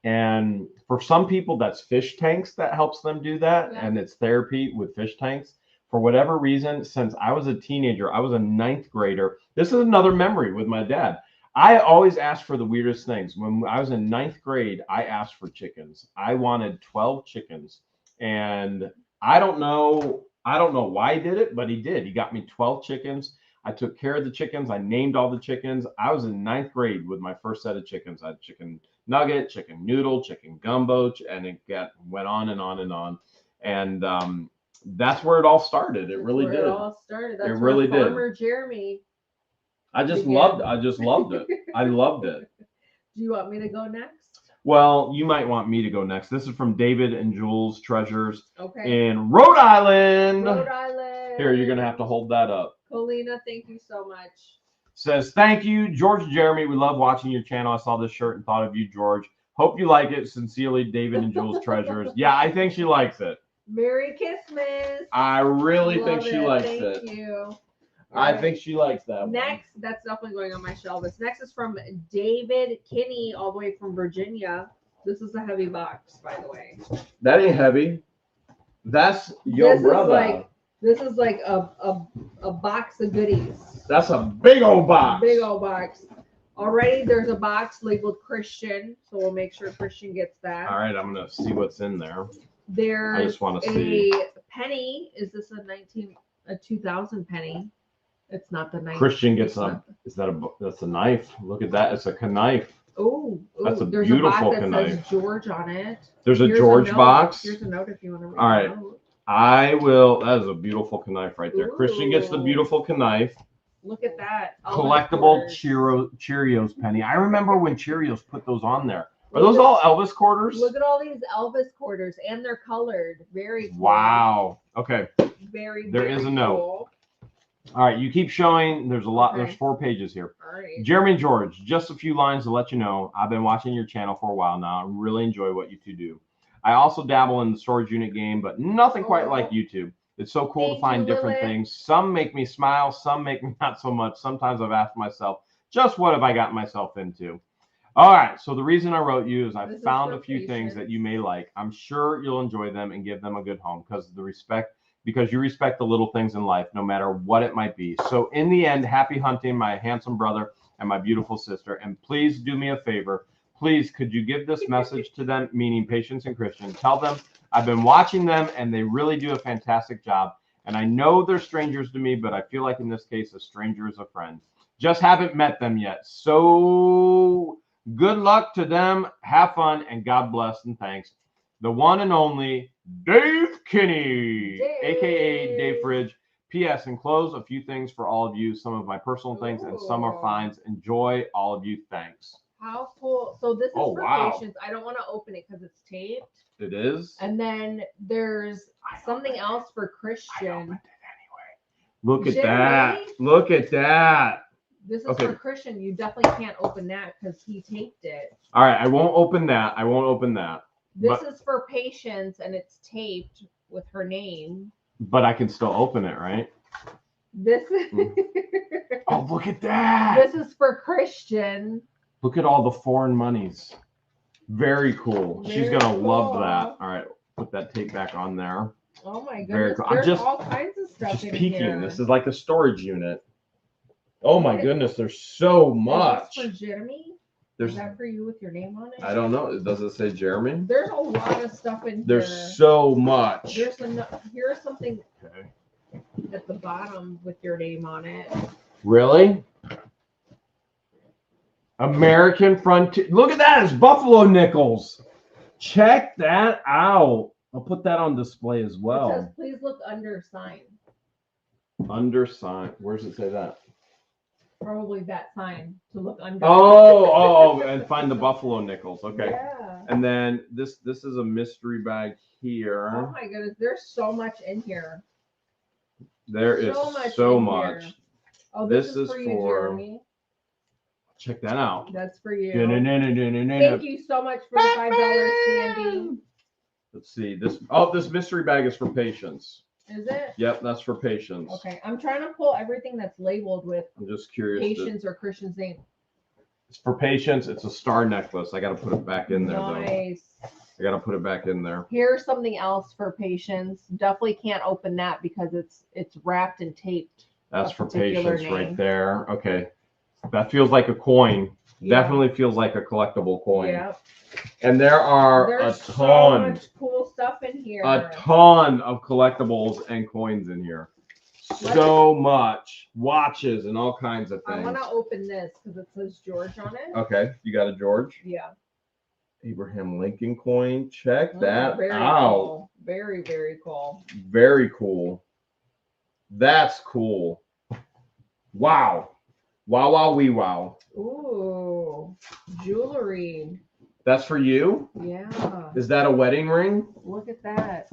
And for some people, that's fish tanks that helps them do that, and it's therapy with fish tanks. For whatever reason, since I was a teenager, I was a 9th grader. This is another memory with my dad. I always asked for the weirdest things. When I was in 9th grade, I asked for chickens. I wanted 12 chickens. And I don't know why he did it, but he did. He got me 12 chickens. I took care of the chickens. I named all the chickens. I was in 9th grade with my first set of chickens. I had chicken nugget, chicken noodle, chicken gumbo, and it went on and on and on. And that's where it all started. It really did. It all started. That's it really did. Farmer Jeremy. I just loved it. I loved it. Do you want me to go next? Well, you might want me to go next. This is from David and Jules Treasures in Rhode Island. Rhode Island. Here, you're going to have to hold that up. Colina, thank you so much. Says, thank you, George and Jeremy. We love watching your channel. I saw this shirt and thought of you, George. Hope you like it. Sincerely, David and Jules Treasures. Yeah, I think she likes it. Merry Christmas. I really think she likes it. Thank you. I think she likes that. Next, that's definitely going on my shelf. This next is from David Kinney, all the way from Virginia. This is a heavy box, by the way. That ain't heavy. That's your brother. This is like a box of goodies. That's a big old box. Big old box. Already there's a box labeled Christian, so we'll make sure Christian gets that. All right, I'm going to see what's in there. There's I just want to see. A penny. Is this a 2000 penny? It's not the knife. Christian gets that's a knife. Look at that. It's a knife. Oh, that's a there's beautiful a box that knife. says George on it. There's a George box. Here's a note if you want to read. All right. I will. That is a beautiful knife right there. Ooh. Christian gets the beautiful knife. Look at that. Collectible Cheerios penny. I remember when Cheerios put those on there. Are those all Elvis quarters? Look at all these Elvis quarters, and they're colored. Very cool. Wow. Okay. There is a note. Cool. All right, you keep showing. There's a lot. Okay. There's 4 pages here. All right. Jeremy and George, just a few lines to let you know. I've been watching your channel for a while now. I really enjoy what you two do. I also dabble in the storage unit game, but nothing quite like YouTube. It's so cool to find different things. Some make me smile. Some make me not so much. Sometimes I've asked myself, just what have I gotten myself into? All right, so the reason I wrote you is I found a few things that you may like. I'm sure you'll enjoy them and give them a good home because you respect the little things in life, no matter what it might be. So in the end, happy hunting, my handsome brother and my beautiful sister. And please do me a favor. Please, could you give this message to them, meaning Patience and Christian? Tell them I've been watching them and they really do a fantastic job. And I know they're strangers to me, but I feel like in this case, a stranger is a friend. Just haven't met them yet. So good luck to them. Have fun and God bless and thanks. The one and only Dave Kinney, a.k.a. Dave Fridge. P.S. Enclose a few things for all of you. Some of my personal things and some are Ooh. finds. Enjoy, all of you. Thanks. How cool. So this is Oh, for wow. patients. I don't want to open it because it's taped. It is. And then there's something else for I Christian. opened it anyway. Look at Jeremy? that. Look at that. This is Okay. for Christian. You definitely can't open that because he taped it. All right. I won't open that. I won't open that. This is for patients and it's taped with her name. But I can still open it, right? This is Oh, look at that. this is for Christian. Look at all the foreign monies. Very cool. She's Very going to love cool. that. All right. Put that tape back on there. Oh my Very goodness. cool. I'm There's just- all kinds of stuff Just in peeking. here. This is like a storage unit. Oh my What? goodness. There's so Is much. this for Jeremy? There's, Is that for you with your name on it? I don't know. Does it say Jeremy? There's a lot of stuff in here. There's so much. Here's something Okay. at the bottom with your name on it. Really? American Frontier. Look at that. It's Buffalo nickels. Check that out. I'll put that on display as It says, well. please look under sign. Undersigned. Where does it say that? Probably that sign to look under. Oh, and find the Buffalo nickels. Okay. Yeah. And then this is a mystery bag Oh here. my goodness, there's so much in here. There is So so much in much. here. Oh, This this is is for you, for- Jeremy. Check that out. That's for you. Thank Thank you so much for the $5, Sandy. Let's see. This mystery bag is for patients. Is it? Yep, that's for patients. Okay, I'm trying to pull everything that's labeled with I'm just curious. patients or Christian's name. It's for patients. It's a star necklace. I got to put it back in there though. Nice. I got to put it back in there. Here's something else for patients. Definitely can't open that because it's wrapped and taped. That's A for particular patients right name. there. Okay. That feels like a coin. Yeah. Definitely feels like a collectible coin. Yeah. And there are There's a so ton, much cool stuff in here. a ton of collectibles and coins in here. So much. Watches and all kinds of I things. want to open this because it says George on it. Okay, you got a George? Yeah. Abraham Lincoln coin. Check that Very out. cool. Very, very cool. Very cool. That's cool. Wow. Wow, wow, wee wow. Ooh, jewelry. That's for you? Yeah. Is that a wedding ring? Look at that.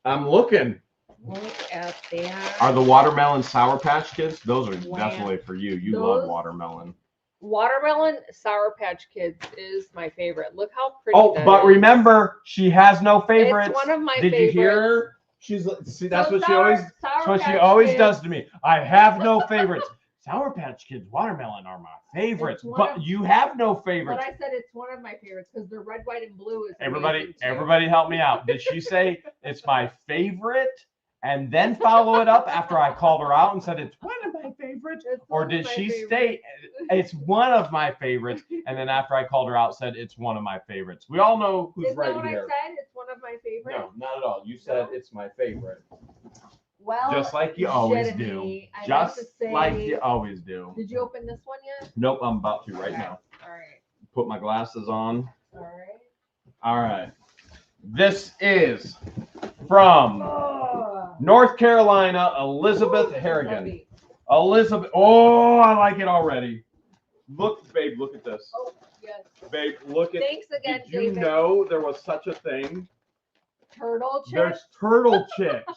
I'm looking. Look at that. Are the watermelon Sour Patch Kids? Those are Wow. definitely for you. You love Those- watermelon. Watermelon Sour Patch Kids is my favorite. Look how pretty Oh, that but is. remember, she has no favorites. It's one of my Did favorites. you hear her? She's see, that's So what she always Sour that's what she Patch always Kids- does to me. I have no favorites. Sour Patch Kids watermelon are my favorites, It's one but of- you have no But favorites. I said it's one of my favorites because the red, white, and blue is Everybody, amazing, too. everybody help me out. Did she say it's my favorite and then follow it up after I called her out and said it's one of my favorites? It's Or one of did my she favorites. state it's one of my favorites and then after I called her out said it's one of my favorites? We all know who's Isn't that right what here. I said? It's one of my favorites. No, not at all. You said No? it's my favorite. Well, Just like you always do. Jeremy, I have Just to say- like you always do. Did you open this one yet? Nope, I'm about to right Okay. now. All right. Put my glasses on. All right. All right. This is from Oh. North Carolina, Elizabeth Ooh, this is Harrigan. heavy. Elizabeth. Oh, I like it already. Look, babe, look at this. Oh, yes. Babe, look at. Thanks again, Did you David. know there was such a thing? Turtle chips. There's turtle chips.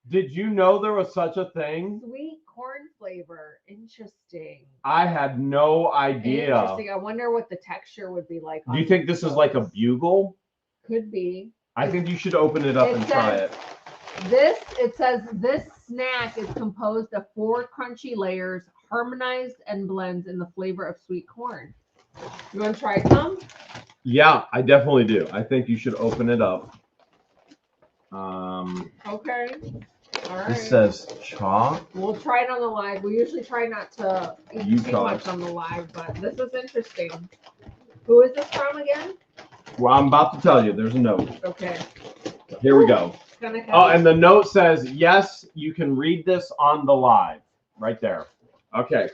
Did you know there was such a thing? Sweet corn flavor. Interesting. I had no idea. Interesting. I wonder what the texture would be like. Do you on think this is like a those. bugle? Could be. I think you should open it up It and try says- it. It says this snack is composed of 4 crunchy layers, harmonized and blends in the flavor of sweet corn. You want to try some? Yeah, I definitely do. I think you should open it up. Okay. All right. This says chalk. We'll try it on the live. We usually try not to eat You too tell much us. on the live, but this is interesting. Who is this from again? Well, I'm about to tell you. There's a note. Okay. Here we go. It's kind of Oh, and the note says, yes, you can read this on the live. Right there. Okay.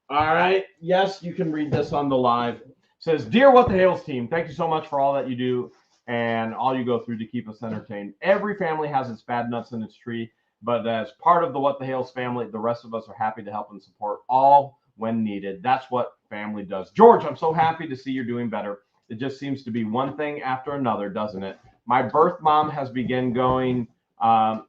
All right. Yes, you can read this on the live. It says, Dear What the Hales team, thank you so much for all that you do and all you go through to keep us entertained. Every family has its bad nuts in its tree. but as part of the What the Hales family, the rest of us are happy to help and support all when needed. That's what family does. George, I'm so happy to see you're doing better. It just seems to be one thing after another, doesn't it? My birth mom has been going nail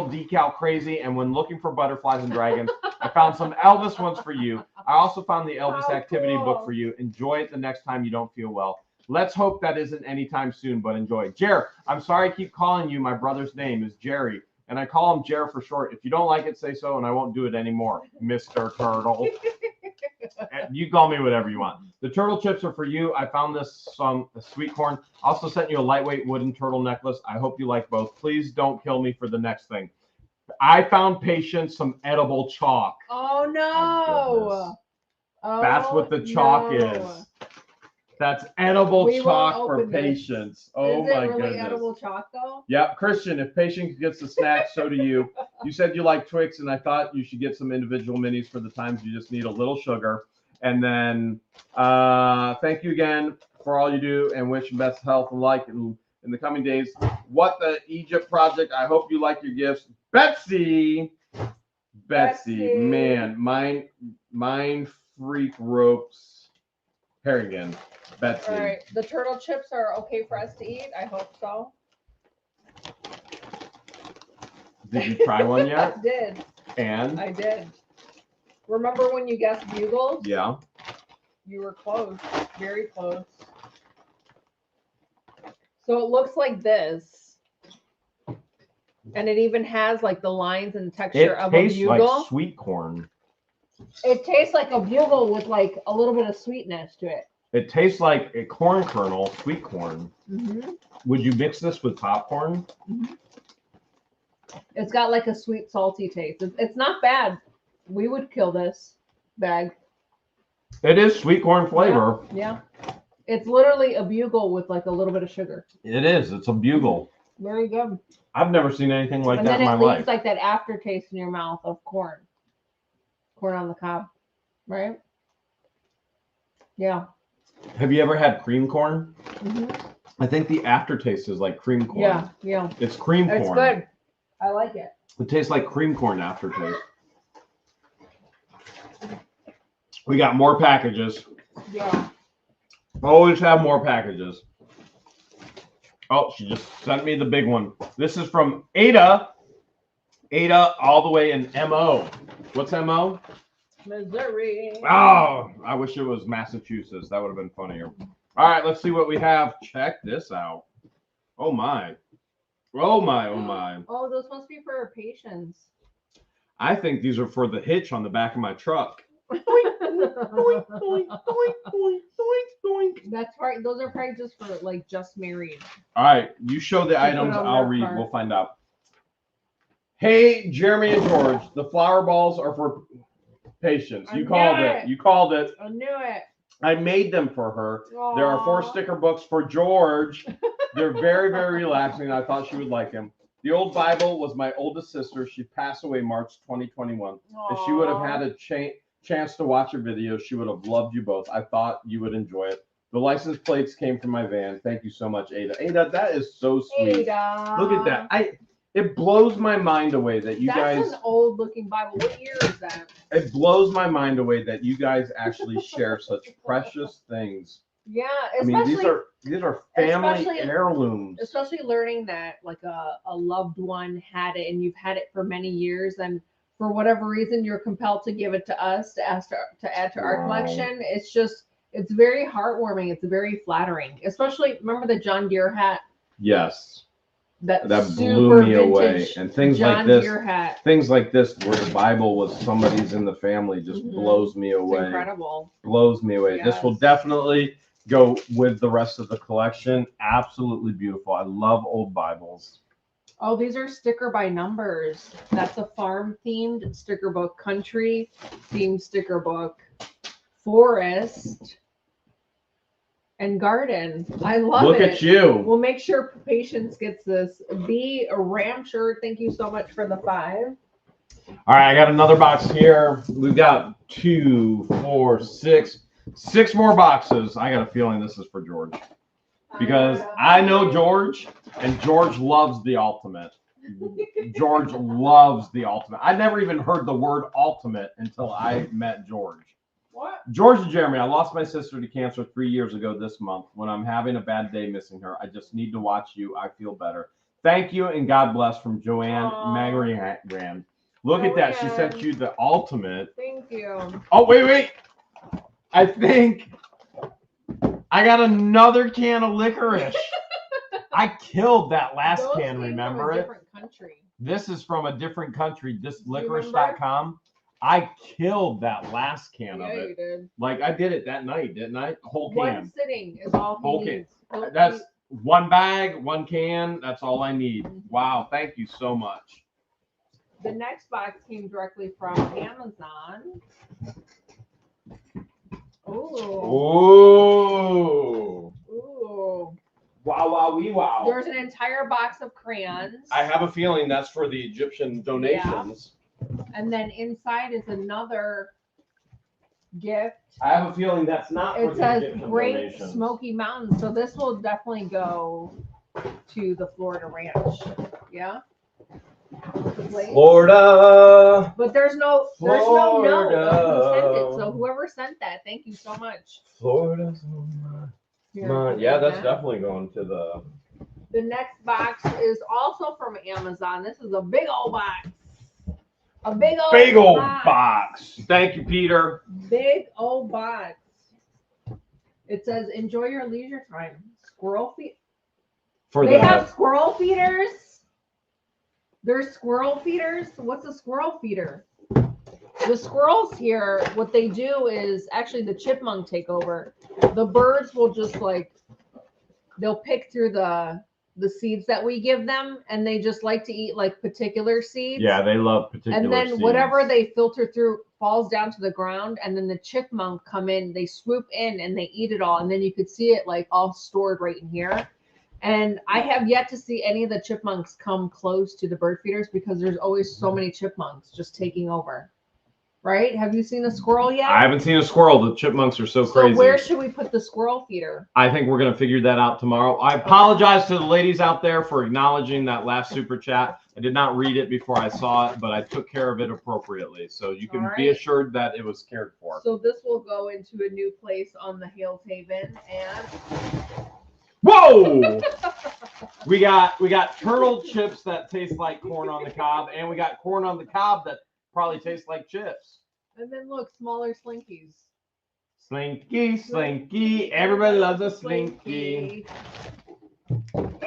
decal crazy, and when looking for butterflies and dragons, I found some Elvis ones for you. I also found the Elvis activity book for you. Enjoy it the next time you don't feel well. Let's hope that isn't anytime soon, but enjoy. Jer, I'm sorry I keep calling you. My brother's name is Jerry, and I call him Jer for short. If you don't like it, say so, and I won't do it anymore, Mr. Turtle. You call me whatever you want. The turtle chips are for you. I found this sweet corn. Also sent you a lightweight wooden turtle necklace. I hope you like both. Please don't kill me for the next thing. I found Patience some edible chalk. Oh no! That's what the chalk is. That's edible chalk for Patience. Oh my goodness. Is it really edible chalk though? Yep, Christian, if Patience gets the snack, so do you. You said you like Twix, and I thought you should get some individual minis for the times you just need a little sugar. And then thank you again for all you do, and wish you best health and life in the coming days. What the Egypt Project. I hope you like your gifts. Betsy, man, mind freak ropes. Harrigan. Betsy. All right, the turtle chips are okay for us to eat. I hope so. Did you try one yet? I did. And? I did. Remember when you guessed bugles? Yeah. You were close. Very close. So it looks like this. And it even has like the lines and texture of a bugle. It tastes like sweet corn. It tastes like a bugle with like a little bit of sweetness to it. It tastes like a corn kernel, sweet corn. Mm-hmm. Would you mix this with popcorn? Mm-hmm. It's got like a sweet, salty taste. It's not bad. We would kill this bag. It is sweet corn flavor. Yeah. It's literally a bugle with like a little bit of sugar. It is. It's a bugle. Very good. I've never seen anything like that in my life. And then it leaves like that aftertaste in your mouth of corn. Corn on the cob. Right? Yeah. Have you ever had cream corn? Mm-hmm. I think the aftertaste is like cream corn. Yeah, yeah. It's cream corn. It's good. I like it. It tastes like cream corn aftertaste. We got more packages. Yeah. Always have more packages. Oh, she just sent me the big one. This is from Ada. Ada all the way in MO. What's MO? Missouri. Oh, I wish it was Massachusetts. That would have been funnier. All right, let's see what we have. Check this out. Oh my. Oh my, oh my. Oh, those must be for our patients. I think these are for the hitch on the back of my truck. That's right. Those are probably just for like just married. All right, you show the items, I'll read. We'll find out. Hey, Jeremy and George, the flower balls are for Patience. You called it. You called it. I knew it. I made them for her. Aww. There are 4 sticker books for George. They're very, very relaxing. I thought she would like them. The old Bible was my oldest sister. She passed away March 2021. If she would have had a chance to watch your video, she would have loved you both. I thought you would enjoy it. The license plates came from my van. Thank you so much, Ada. Ada, that is so sweet. Ada. Look at that. It blows my mind away that you guys. That's an old looking Bible. What year is that? It blows my mind away that you guys actually share such precious things. Yeah, I mean, these are family heirlooms. Especially learning that like a loved one had it and you've had it for many years, and for whatever reason you're compelled to give it to us to add to our collection. It's very heartwarming. It's very flattering. Especially remember the John Deere hat? Yes. That blew me away. And things John like this, Deere hat. things like this, where the Bible was somebody's in the family, just blows me away. It's incredible. Blows me away. Yes. This will definitely go with the rest of the collection. Absolutely beautiful. I love old Bibles. Oh, these are sticker by numbers. That's a farm themed sticker book, country themed sticker book, forest, and garden. I love it. Look at you. We'll make sure Patience gets this. B Ramsher, thank you so much for the 5. All right, I got another box here. We've got 2, 4, 6 more boxes. I got a feeling this is for George, because I know George, and George loves the ultimate. George loves the ultimate. I never even heard the word ultimate until I met George. What? George and Jeremy, I lost my sister to cancer 3 years ago this month. When I'm having a bad day missing her, I just need to watch you. I feel better. Thank you and God bless from Joanne Magrian. Look at that. She sent you the ultimate. Thank you. Oh, wait. I think I got another can of licorice. I killed that last Those can, came remember from a it? different country. This is from a different country. This Do you licorice.com. I killed that last can of Yeah, it. you did. Like I did it that night, didn't I? A whole can. One sitting is all he Okay. needs. He'll That's eat- one bag, one can. That's all I need. Wow. Thank you so much. The next box came directly from Amazon. Ooh. Ooh. Wow, wee, wow. There's an entire box of crayons. I have a feeling that's for the Egyptian donations. And then inside is another gift. I have a feeling that's not for It the says Egyptian Great donations. Smoky Mountains. So this will definitely go to the Florida ranch. Yeah. Florida. But there's no note of who sent it. So whoever sent that, thank you so much. Florida's Here, yeah, that's definitely going to the. The next box is also from Amazon. This is a big old box. A big old box. Thank you, Peter. Big old box. It says, enjoy your leisure time. Squirrel feed. They have squirrel feeders. There's squirrel feeders. What's a squirrel feeder? The squirrels here, what they do is actually the chipmunk take over. The birds will just they'll pick through the seeds that we give them, and they just like to eat like particular seeds. Yeah, they love particular And then seeds. whatever they filter through falls down to the ground, and then the chipmunk come in, they swoop in and they eat it all. And then you could see it like all stored right in here. And I have yet to see any of the chipmunks come close to the bird feeders because there's always so many chipmunks just taking over. Right? Have you seen a squirrel yet? I haven't seen a squirrel. The chipmunks are so crazy. So where should we put the squirrel feeder? I think we're going to figure that out tomorrow. I apologize to the ladies out there for acknowledging that last super chat. I did not read it before I saw it, but I took care of it appropriately. So you can be assured that it was cared for. So this will go into a new place on the Hale Haven. And whoa! we got turtle chips that taste like corn on the cob, and we got corn on the cob that probably tastes like chips. And then look, smaller Slinkies. Slinky. Everybody loves a Slinky.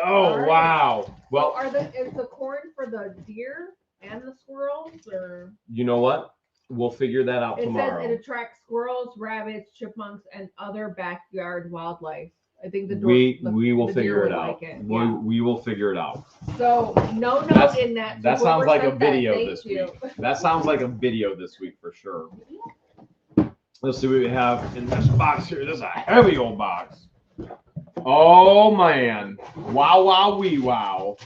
Oh, right. Wow. Well, so is the corn for the deer and the squirrels, or? You know what? We'll figure that out tomorrow. It says it attracts squirrels, rabbits, chipmunks, and other backyard wildlife. I think we will figure it out. Like it. We will figure it out. So no note in that. That sounds like a video this week. That sounds like a video this week for sure. Let's see what we have in this box here. This is a heavy old box. Oh man! Wow! Wee wow!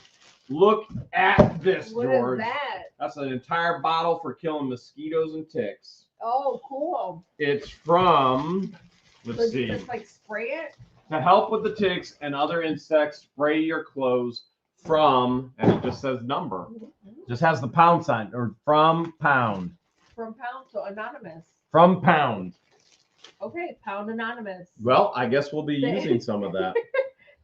Look at this, What George. is that? That's an entire bottle for killing mosquitoes and ticks. Oh, cool. It's from. Let's see. Just like spray it. To help with the ticks and other insects, spray your clothes from, and it just says number. Just has the pound sign, or from pound. From pound, so anonymous. From pound. Okay, pound anonymous. Well, I guess we'll be using some of that.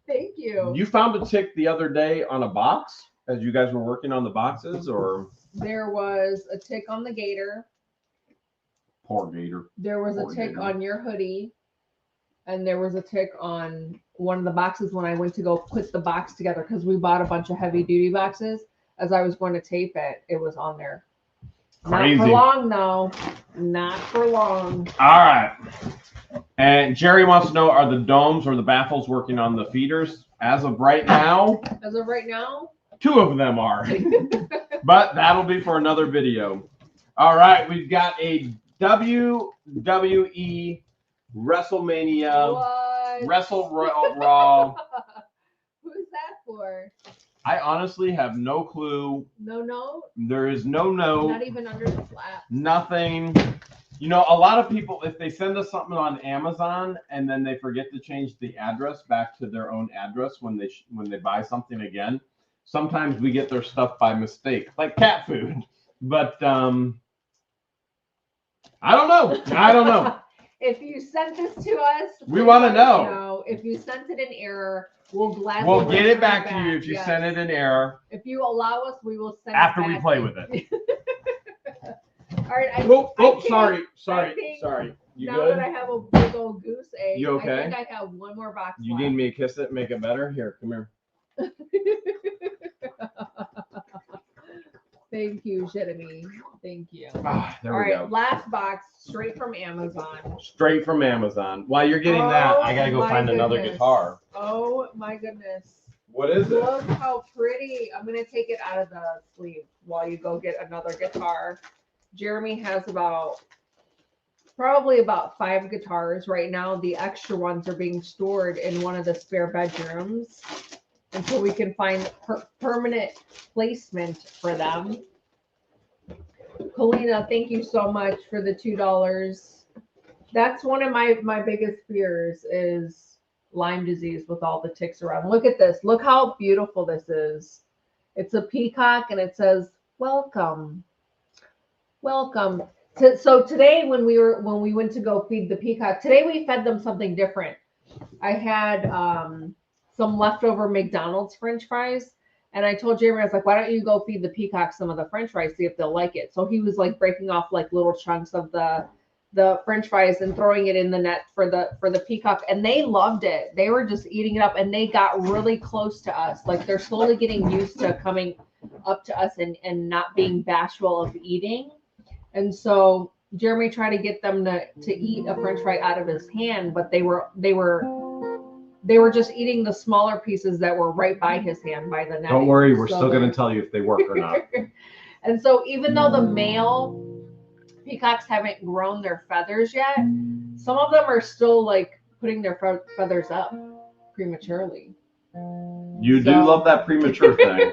Thank you. You found a tick the other day on a box as you guys were working on the boxes, or? There was a tick on the gator. Poor gator. There was a tick on your hoodie. And there was a tick on one of the boxes when I went to go put the box together because we bought a bunch of heavy duty boxes. As I was going to tape it, it was on there. Crazy. Not for long, though. Not for long. All right. And Jerry wants to know, are the domes or the baffles working on the feeders? As of right now, As of right now, 2 of them are. But that'll be for another video. All right. We've got a WWE WrestleMania Wrestle Raw. Who's that for? I honestly have no clue. No note? There is no note. Not even under the flap. Nothing. You know, a lot of people, if they send us something on Amazon and then they forget to change the address back to their own address when they buy something again, sometimes we get their stuff by mistake, like cat food. But I don't know. If you sent this to us, We want to let know. us know. If you sent it in error, we'll gladly Get it return back to you if you send it in error. If you allow us, we will send after it we back play in. with it. All right. Sorry. You now good? that I have a big old goose egg, You okay? I think I have one more box You left. need me to kiss it and make it better? Here, come here. Thank you, Jeremy. Thank you. There All we right, go. last box, straight from Amazon. Straight from Amazon. While you're getting that, I gotta go find another guitar. Oh my goodness. What is it? Look how pretty. I'm gonna take it out of the sleeve while you go get another guitar. Jeremy has probably about 5 guitars right now. The extra ones are being stored in one of the spare bedrooms until we can find permanent placement for them. Kalina, thank you so much for the $2. That's one of my biggest fears is Lyme disease with all the ticks around. Look at this. Look how beautiful this is. It's a peacock and it says, welcome. Welcome. So today when we went to go feed the peacock, today we fed them something different. I had some leftover McDonald's French fries, and I told Jeremy, I was like, why don't you go feed the peacock some of the French fries, see if they'll like it. So he was like breaking off like little chunks of the French fries and throwing it in the net for the peacock, and they loved it. They were just eating it up, and they got really close to us. Like they're slowly getting used to coming up to us and not being bashful of eating. And so Jeremy tried to get them to eat a French fry out of his hand, but they were just eating the smaller pieces that were right by his hand by the netting. Don't worry, we're still going to tell you if they work or not. And so even though the male peacocks haven't grown their feathers yet, some of them are still like putting their feathers up prematurely. You do love that premature thing.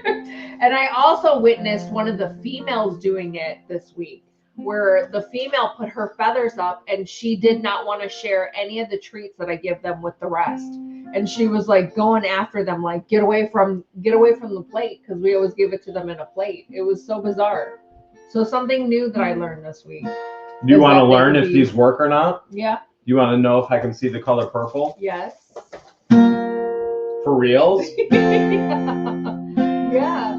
And I also witnessed one of the females doing it this week, where the female put her feathers up and she did not want to share any of the treats that I give them with the rest. And she was like going after them, like get away from the plate, because we always give it to them in a plate. It was so bizarre. So something new that I learned this week. Do you want to learn if these work or not? Yeah. You want to know if I can see the color purple? Yes. For reals? Yeah.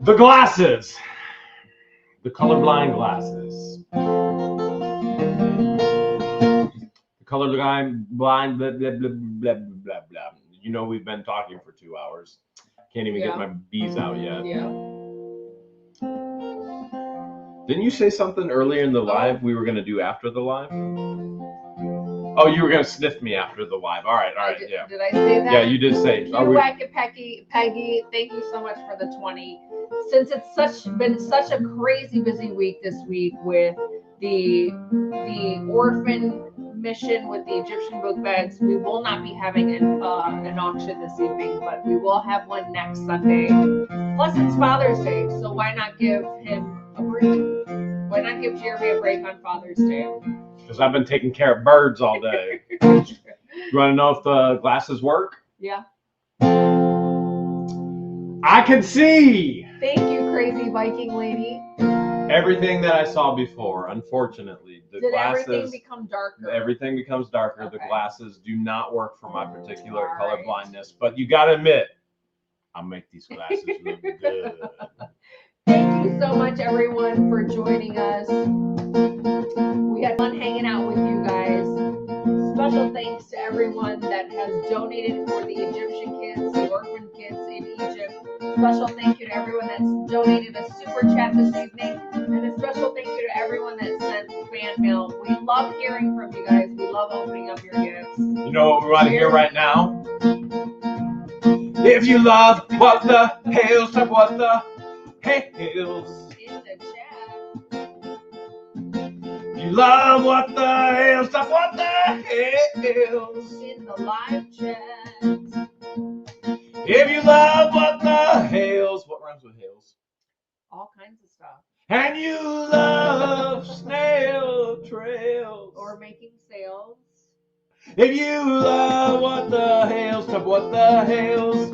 The glasses. The colorblind glasses. The colorblind, blah, blah, blah, blah, blah, blah. You know we've been talking for 2 hours. Can't even get my B's out yet. Yeah. Didn't you say something earlier in the live we were going to do after the live? Oh, you were going to sniff me after the live. All right, yeah. Did I say that? Yeah, you did say. Peggy, thank you so much for the 20. Since it's been such a crazy busy week this week with the orphan mission with the Egyptian book beds, we will not be having an auction this evening, but we will have one next Sunday. Plus, it's Father's Day, so why not give him a break? Why not give Jeremy a break on Father's Day? Because I've been taking care of birds all day. You want to know if the glasses work? Yeah. I can see! Thank you, crazy Viking lady. Everything that I saw before, unfortunately. Did everything become darker? Everything becomes darker. Okay. The glasses do not work for my particular color blindness. But you got to admit, I'll make these glasses look good. Thank you so much, everyone, for joining us. We had fun hanging out with you guys. Special thanks to everyone that has donated for the Egyptian kids, the orphan kids in Egypt. Special thank you to everyone that's donated a super chat this evening. And a special thank you to everyone that sent fan mail. We love hearing from you guys. We love opening up your gifts. You know what we want to hear right now? If you love what the Hale stuff, what the Hales. In the chat. You love what the Hale stuff, what the Hales. In the live chat. If you love what the Hales. What rhymes with Hales? All kinds of stuff. And you love snail trails. Or making sales. If you love what the Hales stuff, what the Hales.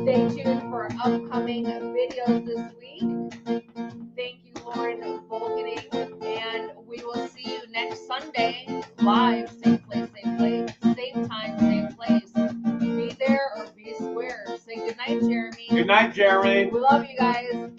Stay tuned for upcoming videos this week. Thank you, Lauren Volkening, and we will see you next Sunday live, same place, same time, same place. Be there or be square. Say goodnight, Jeremy. Good night, Jeremy. We love you guys.